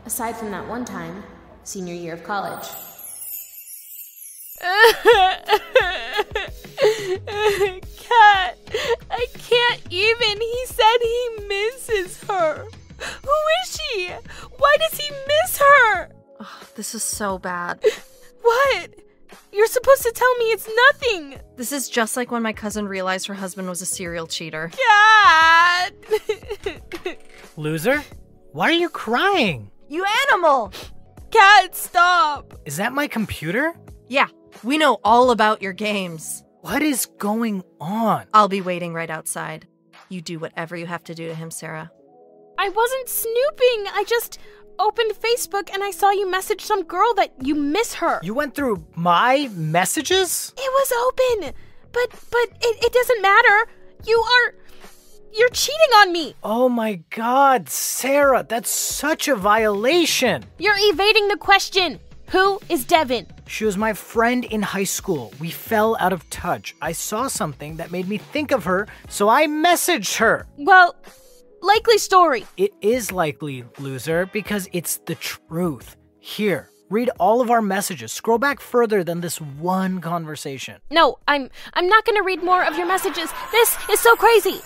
Aside from that one time, senior year of college. Kat, I can't even. He said he misses her. Who is she? Why does he miss her? Oh, this is so bad. What? You're supposed to tell me it's nothing. This is just like when my cousin realized her husband was a serial cheater. Kat! Loser? Why are you crying? You animal! Kat, stop! Is that my computer? Yeah, we know all about your games. What is going on? I'll be waiting right outside. You do whatever you have to do to him, Sarah. I wasn't snooping. I just opened Facebook and I saw you message some girl that you miss her. You went through my messages? It was open. But it doesn't matter. You're cheating on me. Oh my God, Sarah, that's such a violation. You're evading the question. Who is Devin? She was my friend in high school. We fell out of touch. I saw something that made me think of her, so I messaged her. Well, likely story. It is likely, loser, because it's the truth. Here, read all of our messages. Scroll back further than this one conversation. No, I'm not going to read more of your messages. This is so crazy.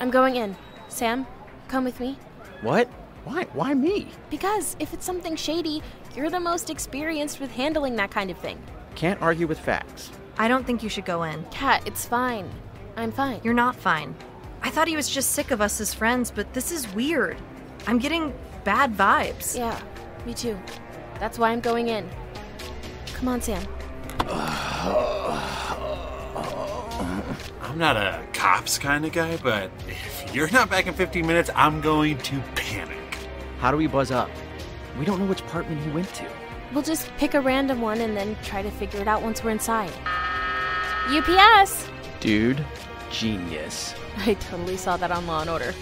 I'm going in. Sam, come with me. What? Why? Why me? Because if it's something shady, you're the most experienced with handling that kind of thing. Can't argue with facts. I don't think you should go in. Kat, it's fine. I'm fine. You're not fine. I thought he was just sick of us as friends, but this is weird. I'm getting bad vibes. Yeah, me too. That's why I'm going in. Come on, Sam. I'm not a cops kind of guy, but if you're not back in 15 minutes, I'm going to panic. How do we buzz up? We don't know which apartment he went to. We'll just pick a random one and then try to figure it out once we're inside. UPS! Dude, genius. I totally saw that on Law & Order.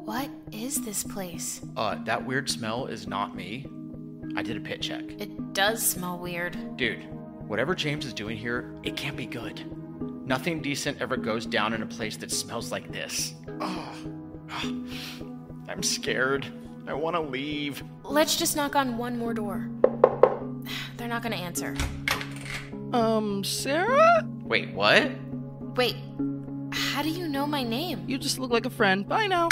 What is this place? That weird smell is not me. I did a pit check. It does smell weird. Dude, whatever James is doing here, it can't be good. Nothing decent ever goes down in a place that smells like this. Oh, I'm scared. I want to leave. Let's just knock on one more door. They're not gonna answer. Sarah? Wait, what? Wait, how do you know my name? You just look like a friend. Bye now.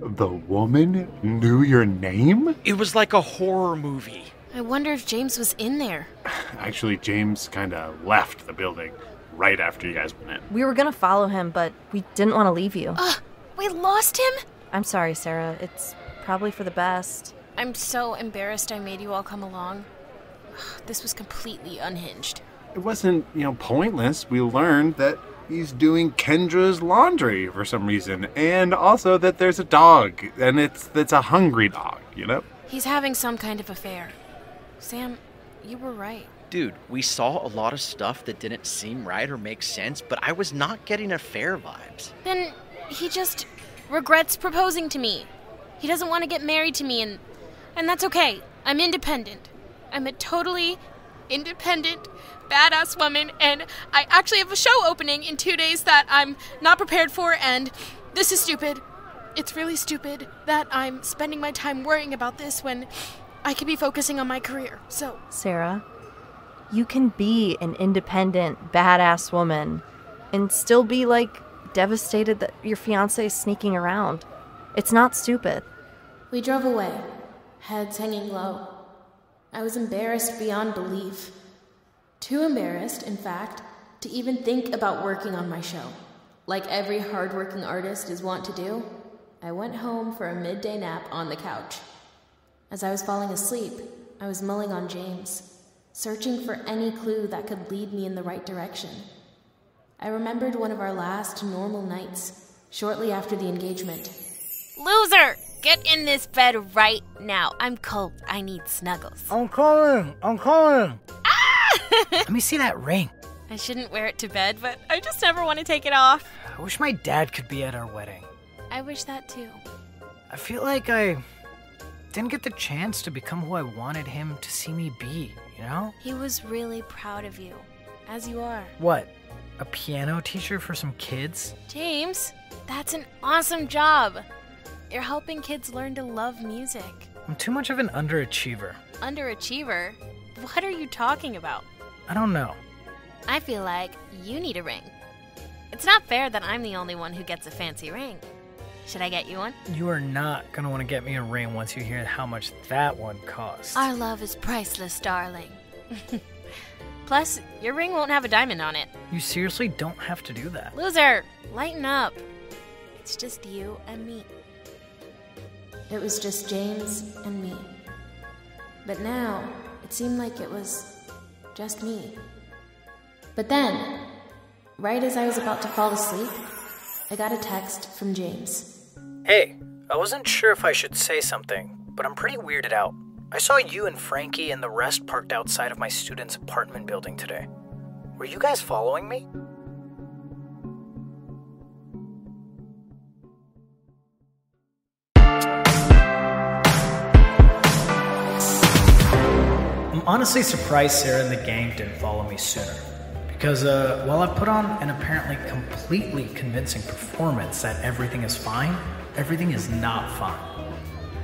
The woman knew your name? It was like a horror movie. I wonder if James was in there. Actually, James kind of left the building right after you guys went in. We were gonna follow him, but we didn't want to leave you. We lost him? I'm sorry, Sarah. It's probably for the best. I'm so embarrassed I made you all come along. This was completely unhinged. It wasn't, pointless. We learned that he's doing Kendra's laundry for some reason, and also that there's a dog, and it's a hungry dog, He's having some kind of affair. Sam, you were right. Dude, we saw a lot of stuff that didn't seem right or make sense, but I was not getting affair vibes. Then he just regrets proposing to me. He doesn't want to get married to me, and that's okay. I'm independent. I'm a totally independent, badass woman, and I actually have a show opening in 2 days that I'm not prepared for, and this is stupid. It's really stupid that I'm spending my time worrying about this when I could be focusing on my career, so... Sarah, you can be an independent, badass woman and still be, devastated that your fiancé is sneaking around. It's not stupid. We drove away, heads hanging low. I was embarrassed beyond belief. Too embarrassed, in fact, to even think about working on my show. Like every hardworking artist is wont to do, I went home for a midday nap on the couch. As I was falling asleep, I was mulling on James, searching for any clue that could lead me in the right direction. I remembered one of our last normal nights, shortly after the engagement. Loser! Get in this bed right now. I'm cold. I need snuggles. I'm coming. Ah! Let me see that ring. I shouldn't wear it to bed, but I just never want to take it off. I wish my dad could be at our wedding. I wish that too. I feel like I didn't get the chance to become who I wanted him to see me be, you know? He was really proud of you, as you are. What? A piano teacher for some kids? James, that's an awesome job. You're helping kids learn to love music. I'm too much of an underachiever. Underachiever? What are you talking about? I don't know. I feel like you need a ring. It's not fair that I'm the only one who gets a fancy ring. Should I get you one? You are not gonna want to get me a ring once you hear how much that one costs. Our love is priceless, darling. Plus, your ring won't have a diamond on it. You seriously don't have to do that. Loser, lighten up. It's just you and me. It was just James and me. But now, it seemed like it was just me. But then, right as I was about to fall asleep, I got a text from James. Hey, I wasn't sure if I should say something, but I'm pretty weirded out. I saw you and Frankie and the rest parked outside of my student's apartment building today. Were you guys following me? I'm honestly surprised Sarah and the gang didn't follow me sooner. Because while I put on an apparently completely convincing performance that everything is fine, everything is not fine.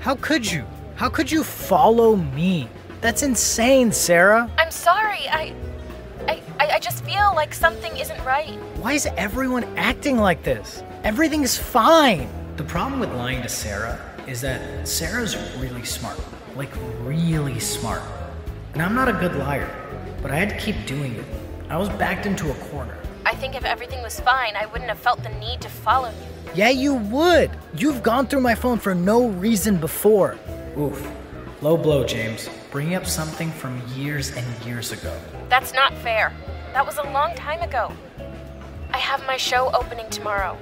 How could you? How could you follow me? That's insane, Sarah. I'm sorry. I just feel like something isn't right. Why is everyone acting like this? Everything is fine. The problem with lying to Sarah is that Sarah's really smart. Like, really smart. And I'm not a good liar, but I had to keep doing it. I was backed into a corner. I think if everything was fine, I wouldn't have felt the need to follow you. Yeah, you would. You've gone through my phone for no reason before. Oof. Low blow, James. Bringing up something from years and years ago. That's not fair. That was a long time ago. I have my show opening tomorrow.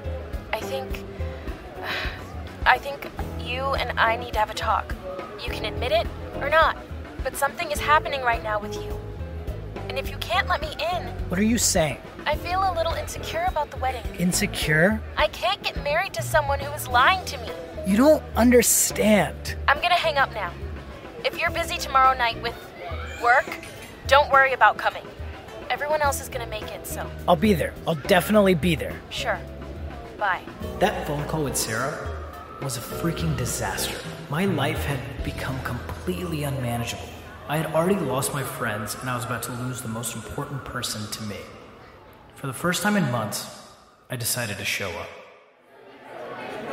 I think you and I need to have a talk. You can admit it or not, but something is happening right now with you. And if you can't let me in... What are you saying? I feel a little insecure about the wedding. Insecure? I can't get married to someone who is lying to me. You don't understand. I'm gonna hang up now. If you're busy tomorrow night with work, don't worry about coming. Everyone else is gonna make it, so... I'll be there. I'll definitely be there. Sure. Bye. That phone call with Sarah was a freaking disaster. My life had become completely unmanageable. I had already lost my friends, and I was about to lose the most important person to me. For the first time in months, I decided to show up.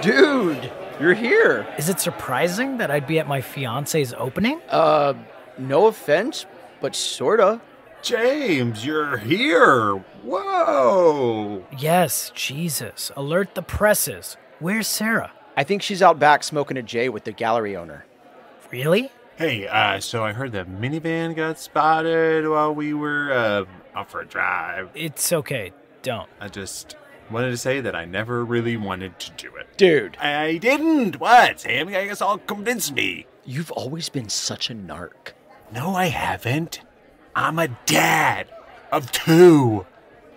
Dude, you're here. Is it surprising that I'd be at my fiancé's opening? No offense, but sorta. James, you're here. Whoa. Yes, Jesus. Alert the presses. Where's Sarah? I think she's out back smoking a J with the gallery owner. Really? Hey, so I heard the minivan got spotted while we were, out for a drive. It's okay. Don't. I just wanted to say that I never really wanted to do it. Dude. I didn't. What, Sam? I guess I'll convince me. You've always been such a narc. No, I haven't. I'm a dad of 2.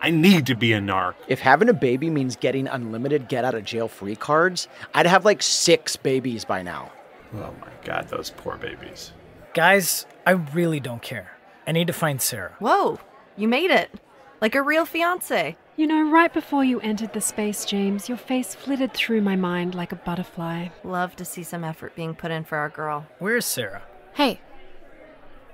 I need to be a narc. If having a baby means getting unlimited get-out-of-jail-free cards, I'd have like 6 babies by now. Oh my God, those poor babies. Guys, I really don't care. I need to find Sarah. Whoa, you made it. Like a real fiancé. You know, right before you entered the space, James, your face flitted through my mind like a butterfly. Love to see some effort being put in for our girl. Where's Sarah? Hey,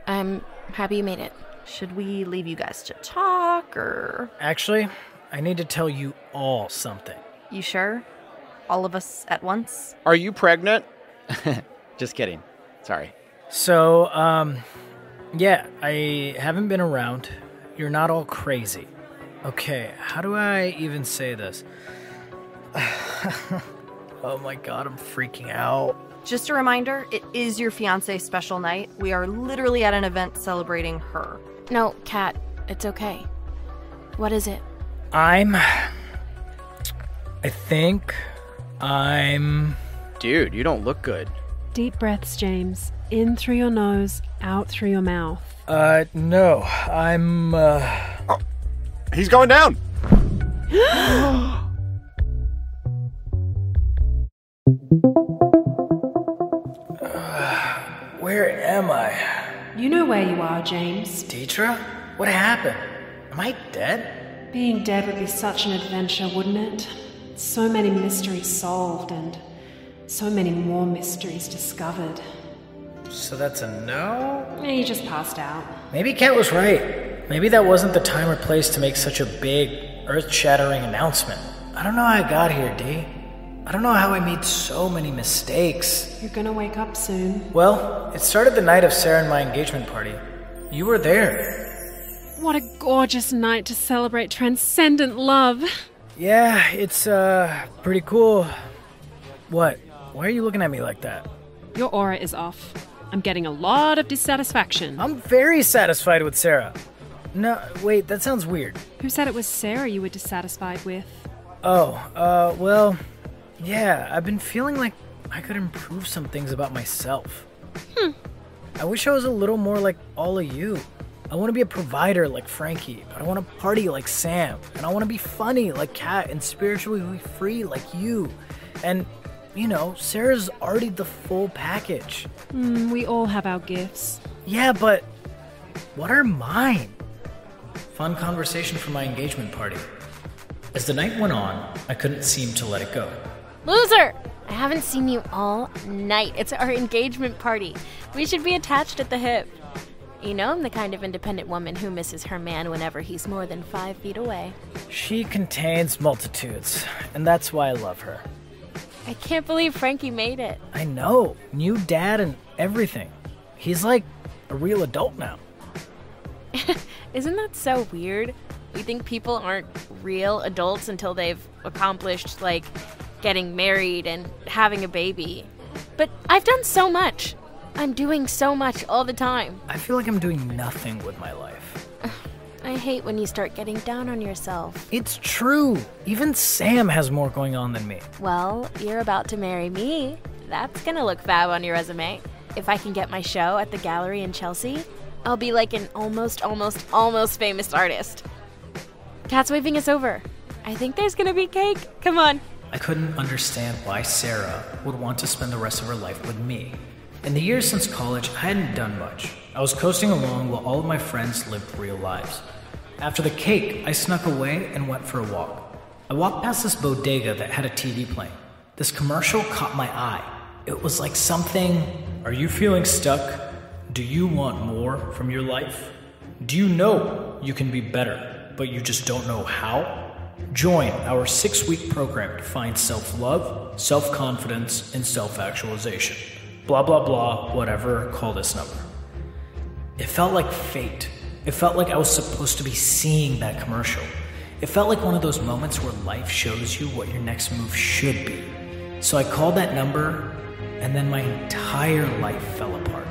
I'm happy you made it. Should we leave you guys to talk, or...? Actually, I need to tell you all something. You sure? All of us at once? Are you pregnant? Just kidding. Sorry. So, yeah, I haven't been around. You're not all crazy. Okay, how do I even say this? Oh my God, I'm freaking out. Just a reminder, it is your fiancé's special night. We are literally at an event celebrating her. No, Kat, it's okay. What is it? Dude, you don't look good. Deep breaths, James. In through your nose, out through your mouth. No, I'm, Oh, he's going down! Where am I? You know where you are, James. Deetra? What happened? Am I dead? Being dead would be such an adventure, wouldn't it? So many mysteries solved and so many more mysteries discovered. So that's a no? You just passed out. Maybe Kat was right. Maybe that wasn't the time or place to make such a big, earth-shattering announcement. I don't know how I got here, Dee. I don't know how I made so many mistakes. You're gonna wake up soon. Well, it started the night of Sarah and my engagement party. You were there. What a gorgeous night to celebrate transcendent love. Yeah, it's, pretty cool. What? Why are you looking at me like that? Your aura is off. I'm getting a lot of dissatisfaction. I'm very satisfied with Sarah. No, wait, that sounds weird. Who said it was Sarah you were dissatisfied with? Oh, well, yeah, I've been feeling like I could improve some things about myself. I wish I was a little more like all of you. I want to be a provider like Frankie, but I want to party like Sam, and I want to be funny like Kat and spiritually free like you. And, you know, Sarah's already the full package. We all have our gifts. Yeah, but what are mine? Fun conversation for my engagement party. As the night went on, I couldn't seem to let it go. Loser! I haven't seen you all night. It's our engagement party. We should be attached at the hip. You know I'm the kind of independent woman who misses her man whenever he's more than 5 feet away. She contains multitudes, and that's why I love her. I can't believe Frankie made it. I know. New dad and everything. He's like a real adult now. Isn't that so weird? We think people aren't real adults until they've accomplished, like, getting married and having a baby. But I've done so much. I'm doing so much all the time. I feel like I'm doing nothing with my life. I hate when you start getting down on yourself. It's true. Even Sam has more going on than me. Well, you're about to marry me. That's gonna look fab on your resume. If I can get my show at the gallery in Chelsea, I'll be like an almost famous artist. Kat's waving us over. I think there's gonna be cake. Come on. I couldn't understand why Sarah would want to spend the rest of her life with me. In the years since college, I hadn't done much. I was coasting along while all of my friends lived real lives. After the cake, I snuck away and went for a walk. I walked past this bodega that had a TV playing. This commercial caught my eye. It was like something, "Are you feeling stuck? Do you want more from your life? Do you know you can be better, but you just don't know how? Join our 6-week program to find self-love, self-confidence, and self-actualization. Blah, blah, blah, whatever, call this number." It felt like fate. It felt like I was supposed to be seeing that commercial. It felt like one of those moments where life shows you what your next move should be. So I called that number, and then my entire life fell apart.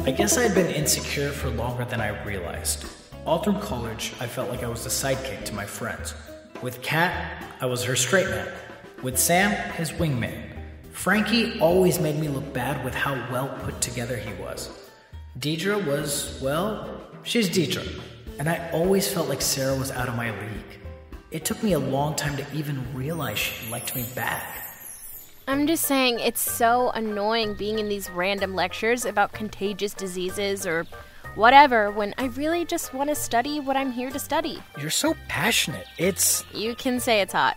I guess I had been insecure for longer than I realized. All through college, I felt like I was the sidekick to my friends. With Kat, I was her straight man. With Sam, his wingman. Frankie always made me look bad with how well put together he was. Deidre was, well, she's Deidre. And I always felt like Sarah was out of my league. It took me a long time to even realize she liked me back. I'm just saying, it's so annoying being in these random lectures about contagious diseases or whatever when I really just want to study what I'm here to study. You're so passionate. You can say it's hot.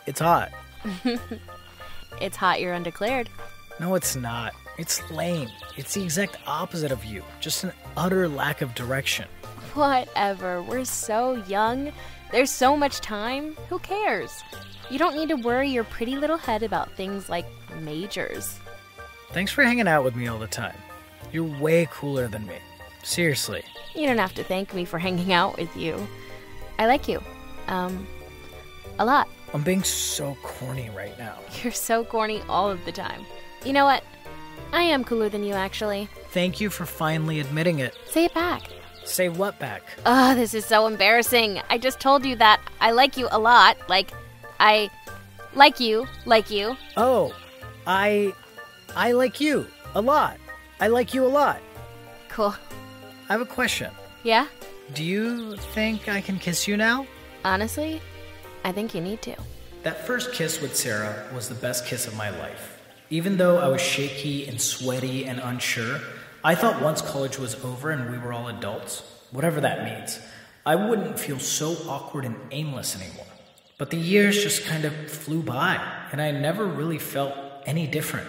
It's hot. It's hot you're undeclared. No, it's not. It's lame. It's the exact opposite of you. Just an utter lack of direction. Whatever. We're so young. There's so much time. Who cares? You don't need to worry your pretty little head about things like majors. Thanks for hanging out with me all the time. You're way cooler than me. Seriously. You don't have to thank me for hanging out with you. I like you. A lot. I'm being so corny right now. You're so corny all of the time. You know what? I am cooler than you, actually. Thank you for finally admitting it. Say it back. Say what back? Ugh, this is so embarrassing. I just told you that I like you a lot. Like, I like you. Oh, I like you a lot. I like you a lot. Cool. I have a question. Yeah? Do you think I can kiss you now? Honestly, I think you need to. That first kiss with Sarah was the best kiss of my life. Even though I was shaky and sweaty and unsure, I thought once college was over and we were all adults, whatever that means, I wouldn't feel so awkward and aimless anymore. But the years just kind of flew by, and I never really felt any different.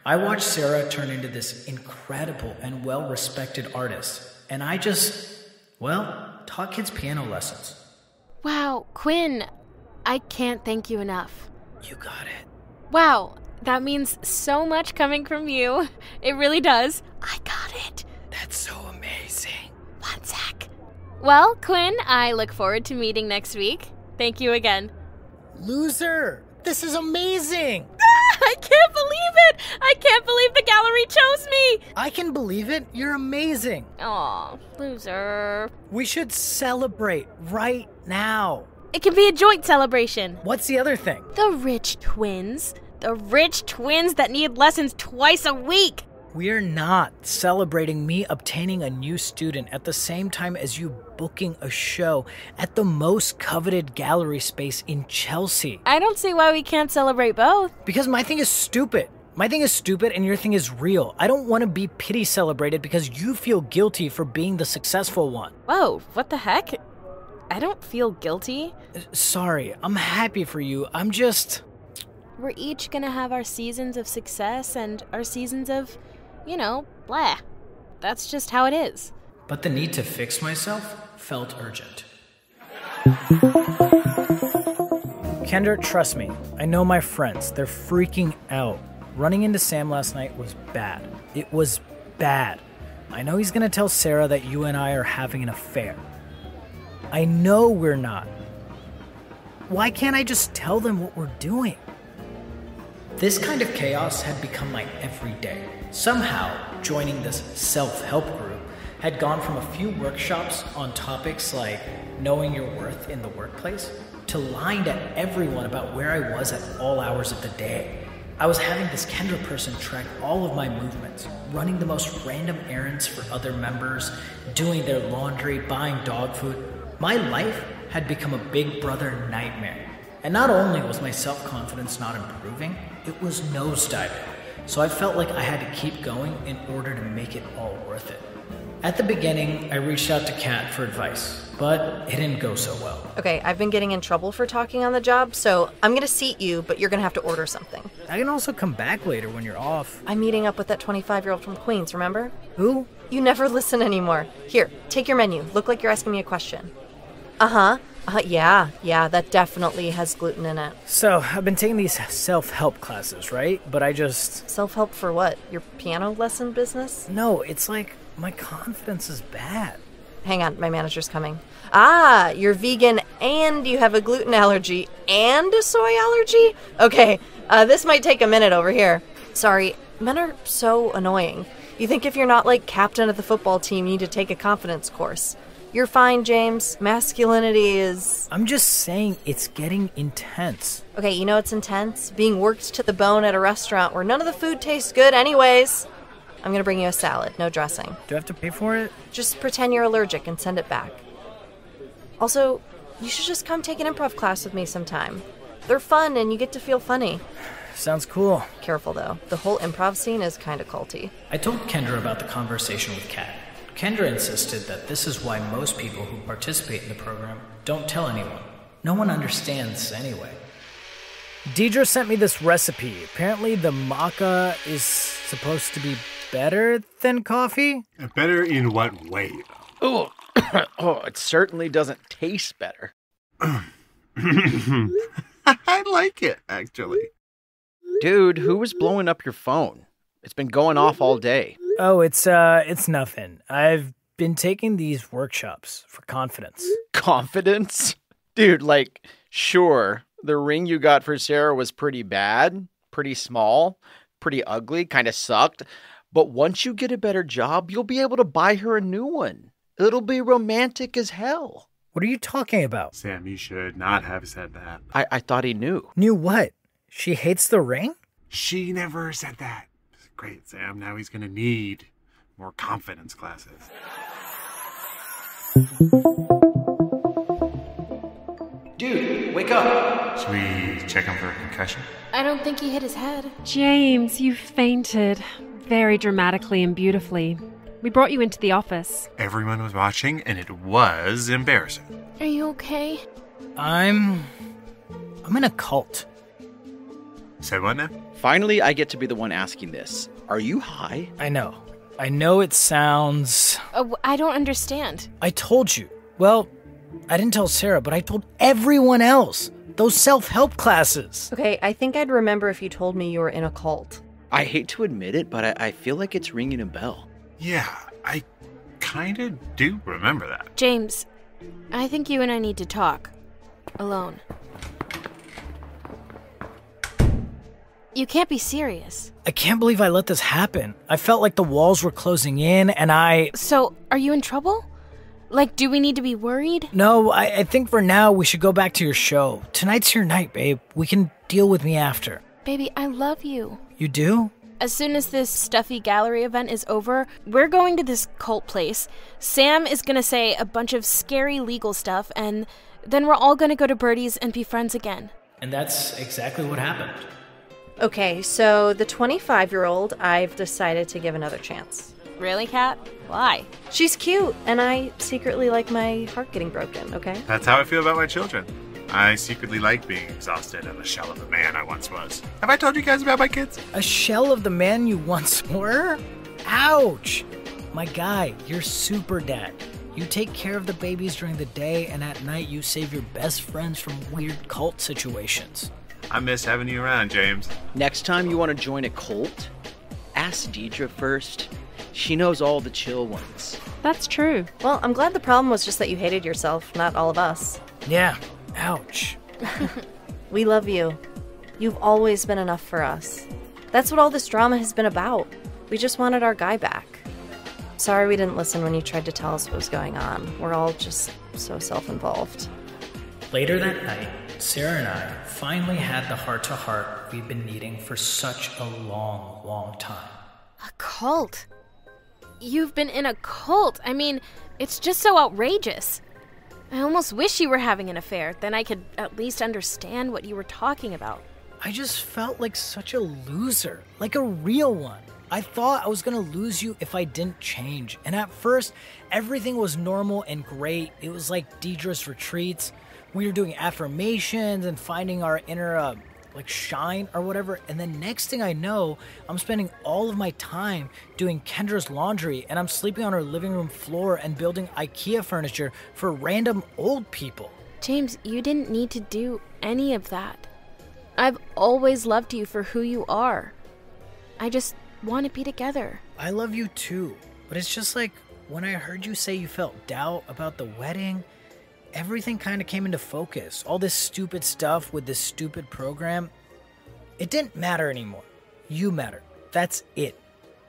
I watched Sarah turn into this incredible and well-respected artist, and I just, taught kids piano lessons. Wow, Quinn, I can't thank you enough. You got it. Wow, that means so much coming from you. It really does. I got it. That's so amazing. One sec. Well, Quinn, I look forward to meeting next week. Thank you again. Loser! This is amazing! I can't believe it! I can't believe the gallery chose me! I can believe it. You're amazing. Aw, loser. We should celebrate right now. It can be a joint celebration. What's the other thing? The rich twins. The rich twins that need lessons twice a week. We're not celebrating me obtaining a new student at the same time as you booking a show at the most coveted gallery space in Chelsea. I don't see why we can't celebrate both. Because my thing is stupid. My thing is stupid and your thing is real. I don't want to be pity celebrated because you feel guilty for being the successful one. Whoa, what the heck? I don't feel guilty. Sorry, I'm happy for you. I'm just... We're each gonna have our seasons of success and our seasons of, blah. That's just how it is. But the need to fix myself felt urgent. Kendra, trust me. I know my friends. They're freaking out. Running into Sam last night was bad. It was bad. I know he's gonna tell Sarah that you and I are having an affair. I know we're not. Why can't I just tell them what we're doing? This kind of chaos had become my everyday. Somehow, joining this self-help group had gone from a few workshops on topics like knowing your worth in the workplace to lying to everyone about where I was at all hours of the day. I was having this Kendra person track all of my movements, running the most random errands for other members, doing their laundry, buying dog food. My life had become a big brother nightmare. And not only was my self-confidence not improving, it was nosediving. So I felt like I had to keep going in order to make it all worth it. At the beginning, I reached out to Kat for advice, but it didn't go so well. Okay, I've been getting in trouble for talking on the job, so I'm gonna seat you, but you're gonna have to order something. I can also come back later when you're off. I'm meeting up with that 25-year-old from Queens, remember? Who? You never listen anymore. Here, take your menu. Look like you're asking me a question. Yeah, that definitely has gluten in it. So, I've been taking these self-help classes, right? But I just... Self-help for what? Your piano lesson business? No, it's like my confidence is bad. Hang on, my manager's coming. Ah, you're vegan and you have a gluten allergy and a soy allergy? Okay, this might take a minute over here. Sorry, men are so annoying. You think if you're not like captain of the football team, you need to take a confidence course. You're fine, James. Masculinity is... I'm just saying it's getting intense. Okay, you know what's intense? Being worked to the bone at a restaurant where none of the food tastes good anyways. I'm gonna bring you a salad, no dressing. Do I have to pay for it? Just pretend you're allergic and send it back. Also, you should just come take an improv class with me sometime. They're fun and you get to feel funny. Sounds cool. Careful though, the whole improv scene is kinda culty. I told Kendra about the conversation with Kat. Kendra insisted that this is why most people who participate in the program don't tell anyone. No one understands anyway. Deidre sent me this recipe. Apparently the maca is supposed to be better than coffee? Better in what way? Oh, oh, it certainly doesn't taste better. I like it, actually. Dude, who was blowing up your phone? It's been going off all day. Oh, it's nothing. I've been taking these workshops for confidence. Confidence? Dude, like, sure, the ring you got for Sarah was pretty bad, pretty small, pretty ugly, kind of sucked. But once you get a better job, you'll be able to buy her a new one. It'll be romantic as hell. What are you talking about? Sam, you should not have said that. I thought he knew. Knew what? She hates the ring? She never said that. Great, Sam. Now he's going to need more confidence classes. Dude, wake up. Should we check him for a concussion? I don't think he hit his head. James, you fainted. Very dramatically and beautifully. We brought you into the office. Everyone was watching, and it was embarrassing. Are you okay? I'm in a cult. Say what now? Finally, I get to be the one asking this. Are you high? I know it sounds... I don't understand. I told you. Well, I didn't tell Sarah, but I told everyone else. Those self-help classes. Okay, I think I'd remember if you told me you were in a cult. I hate to admit it, but I feel like it's ringing a bell. Yeah, I kind of do remember that. James, I think you and I need to talk. Alone. You can't be serious. I can't believe I let this happen. I felt like the walls were closing in, and So, are you in trouble? Like, do we need to be worried? No, I think for now we should go back to your show. Tonight's your night, babe. We can deal with me after. Baby, I love you. You do? As soon as this stuffy gallery event is over, we're going to this cult place. Sam is gonna say a bunch of scary legal stuff, and then we're all gonna go to Birdie's and be friends again. And that's exactly what happened. Okay, so the 25-year-old I've decided to give another chance. Really, Kat? Why? She's cute, and I secretly like my heart getting broken, okay? That's how I feel about my children. I secretly like being exhausted and a shell of the man I once was. Have I told you guys about my kids? A shell of the man you once were? Ouch! My guy, you're super dad. You take care of the babies during the day, and at night you save your best friends from weird cult situations. I miss having you around, James. Next time you want to join a cult, ask Deidre first. She knows all the chill ones. That's true. Well, I'm glad the problem was just that you hated yourself, not all of us. Yeah, ouch. We love you. You've always been enough for us. That's what all this drama has been about. We just wanted our guy back. Sorry we didn't listen when you tried to tell us what was going on. We're all just so self-involved. Later that night, Sarah and I finally had the heart-to-heart we've been needing for such a long, long time. A cult? You've been in a cult? I mean, it's just so outrageous. I almost wish you were having an affair. Then I could at least understand what you were talking about. I just felt like such a loser, like a real one. I thought I was gonna lose you if I didn't change. And at first, everything was normal and great. It was like Deidre's retreats. We were doing affirmations and finding our inner, shine or whatever. And then next thing I know, I'm spending all of my time doing Kendra's laundry, and I'm sleeping on her living room floor and building IKEA furniture for random old people. James, you didn't need to do any of that. I've always loved you for who you are. I just want to be together. I love you too, but it's just like when I heard you say you felt doubt about the wedding, everything kind of came into focus. All this stupid stuff with this stupid program, it didn't matter anymore. You matter. That's it.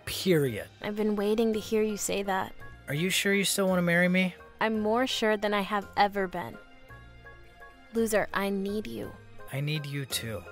Period. I've been waiting to hear you say that. Are you sure you still want to marry me? I'm more sure than I have ever been. Loser, I need you. I need you too.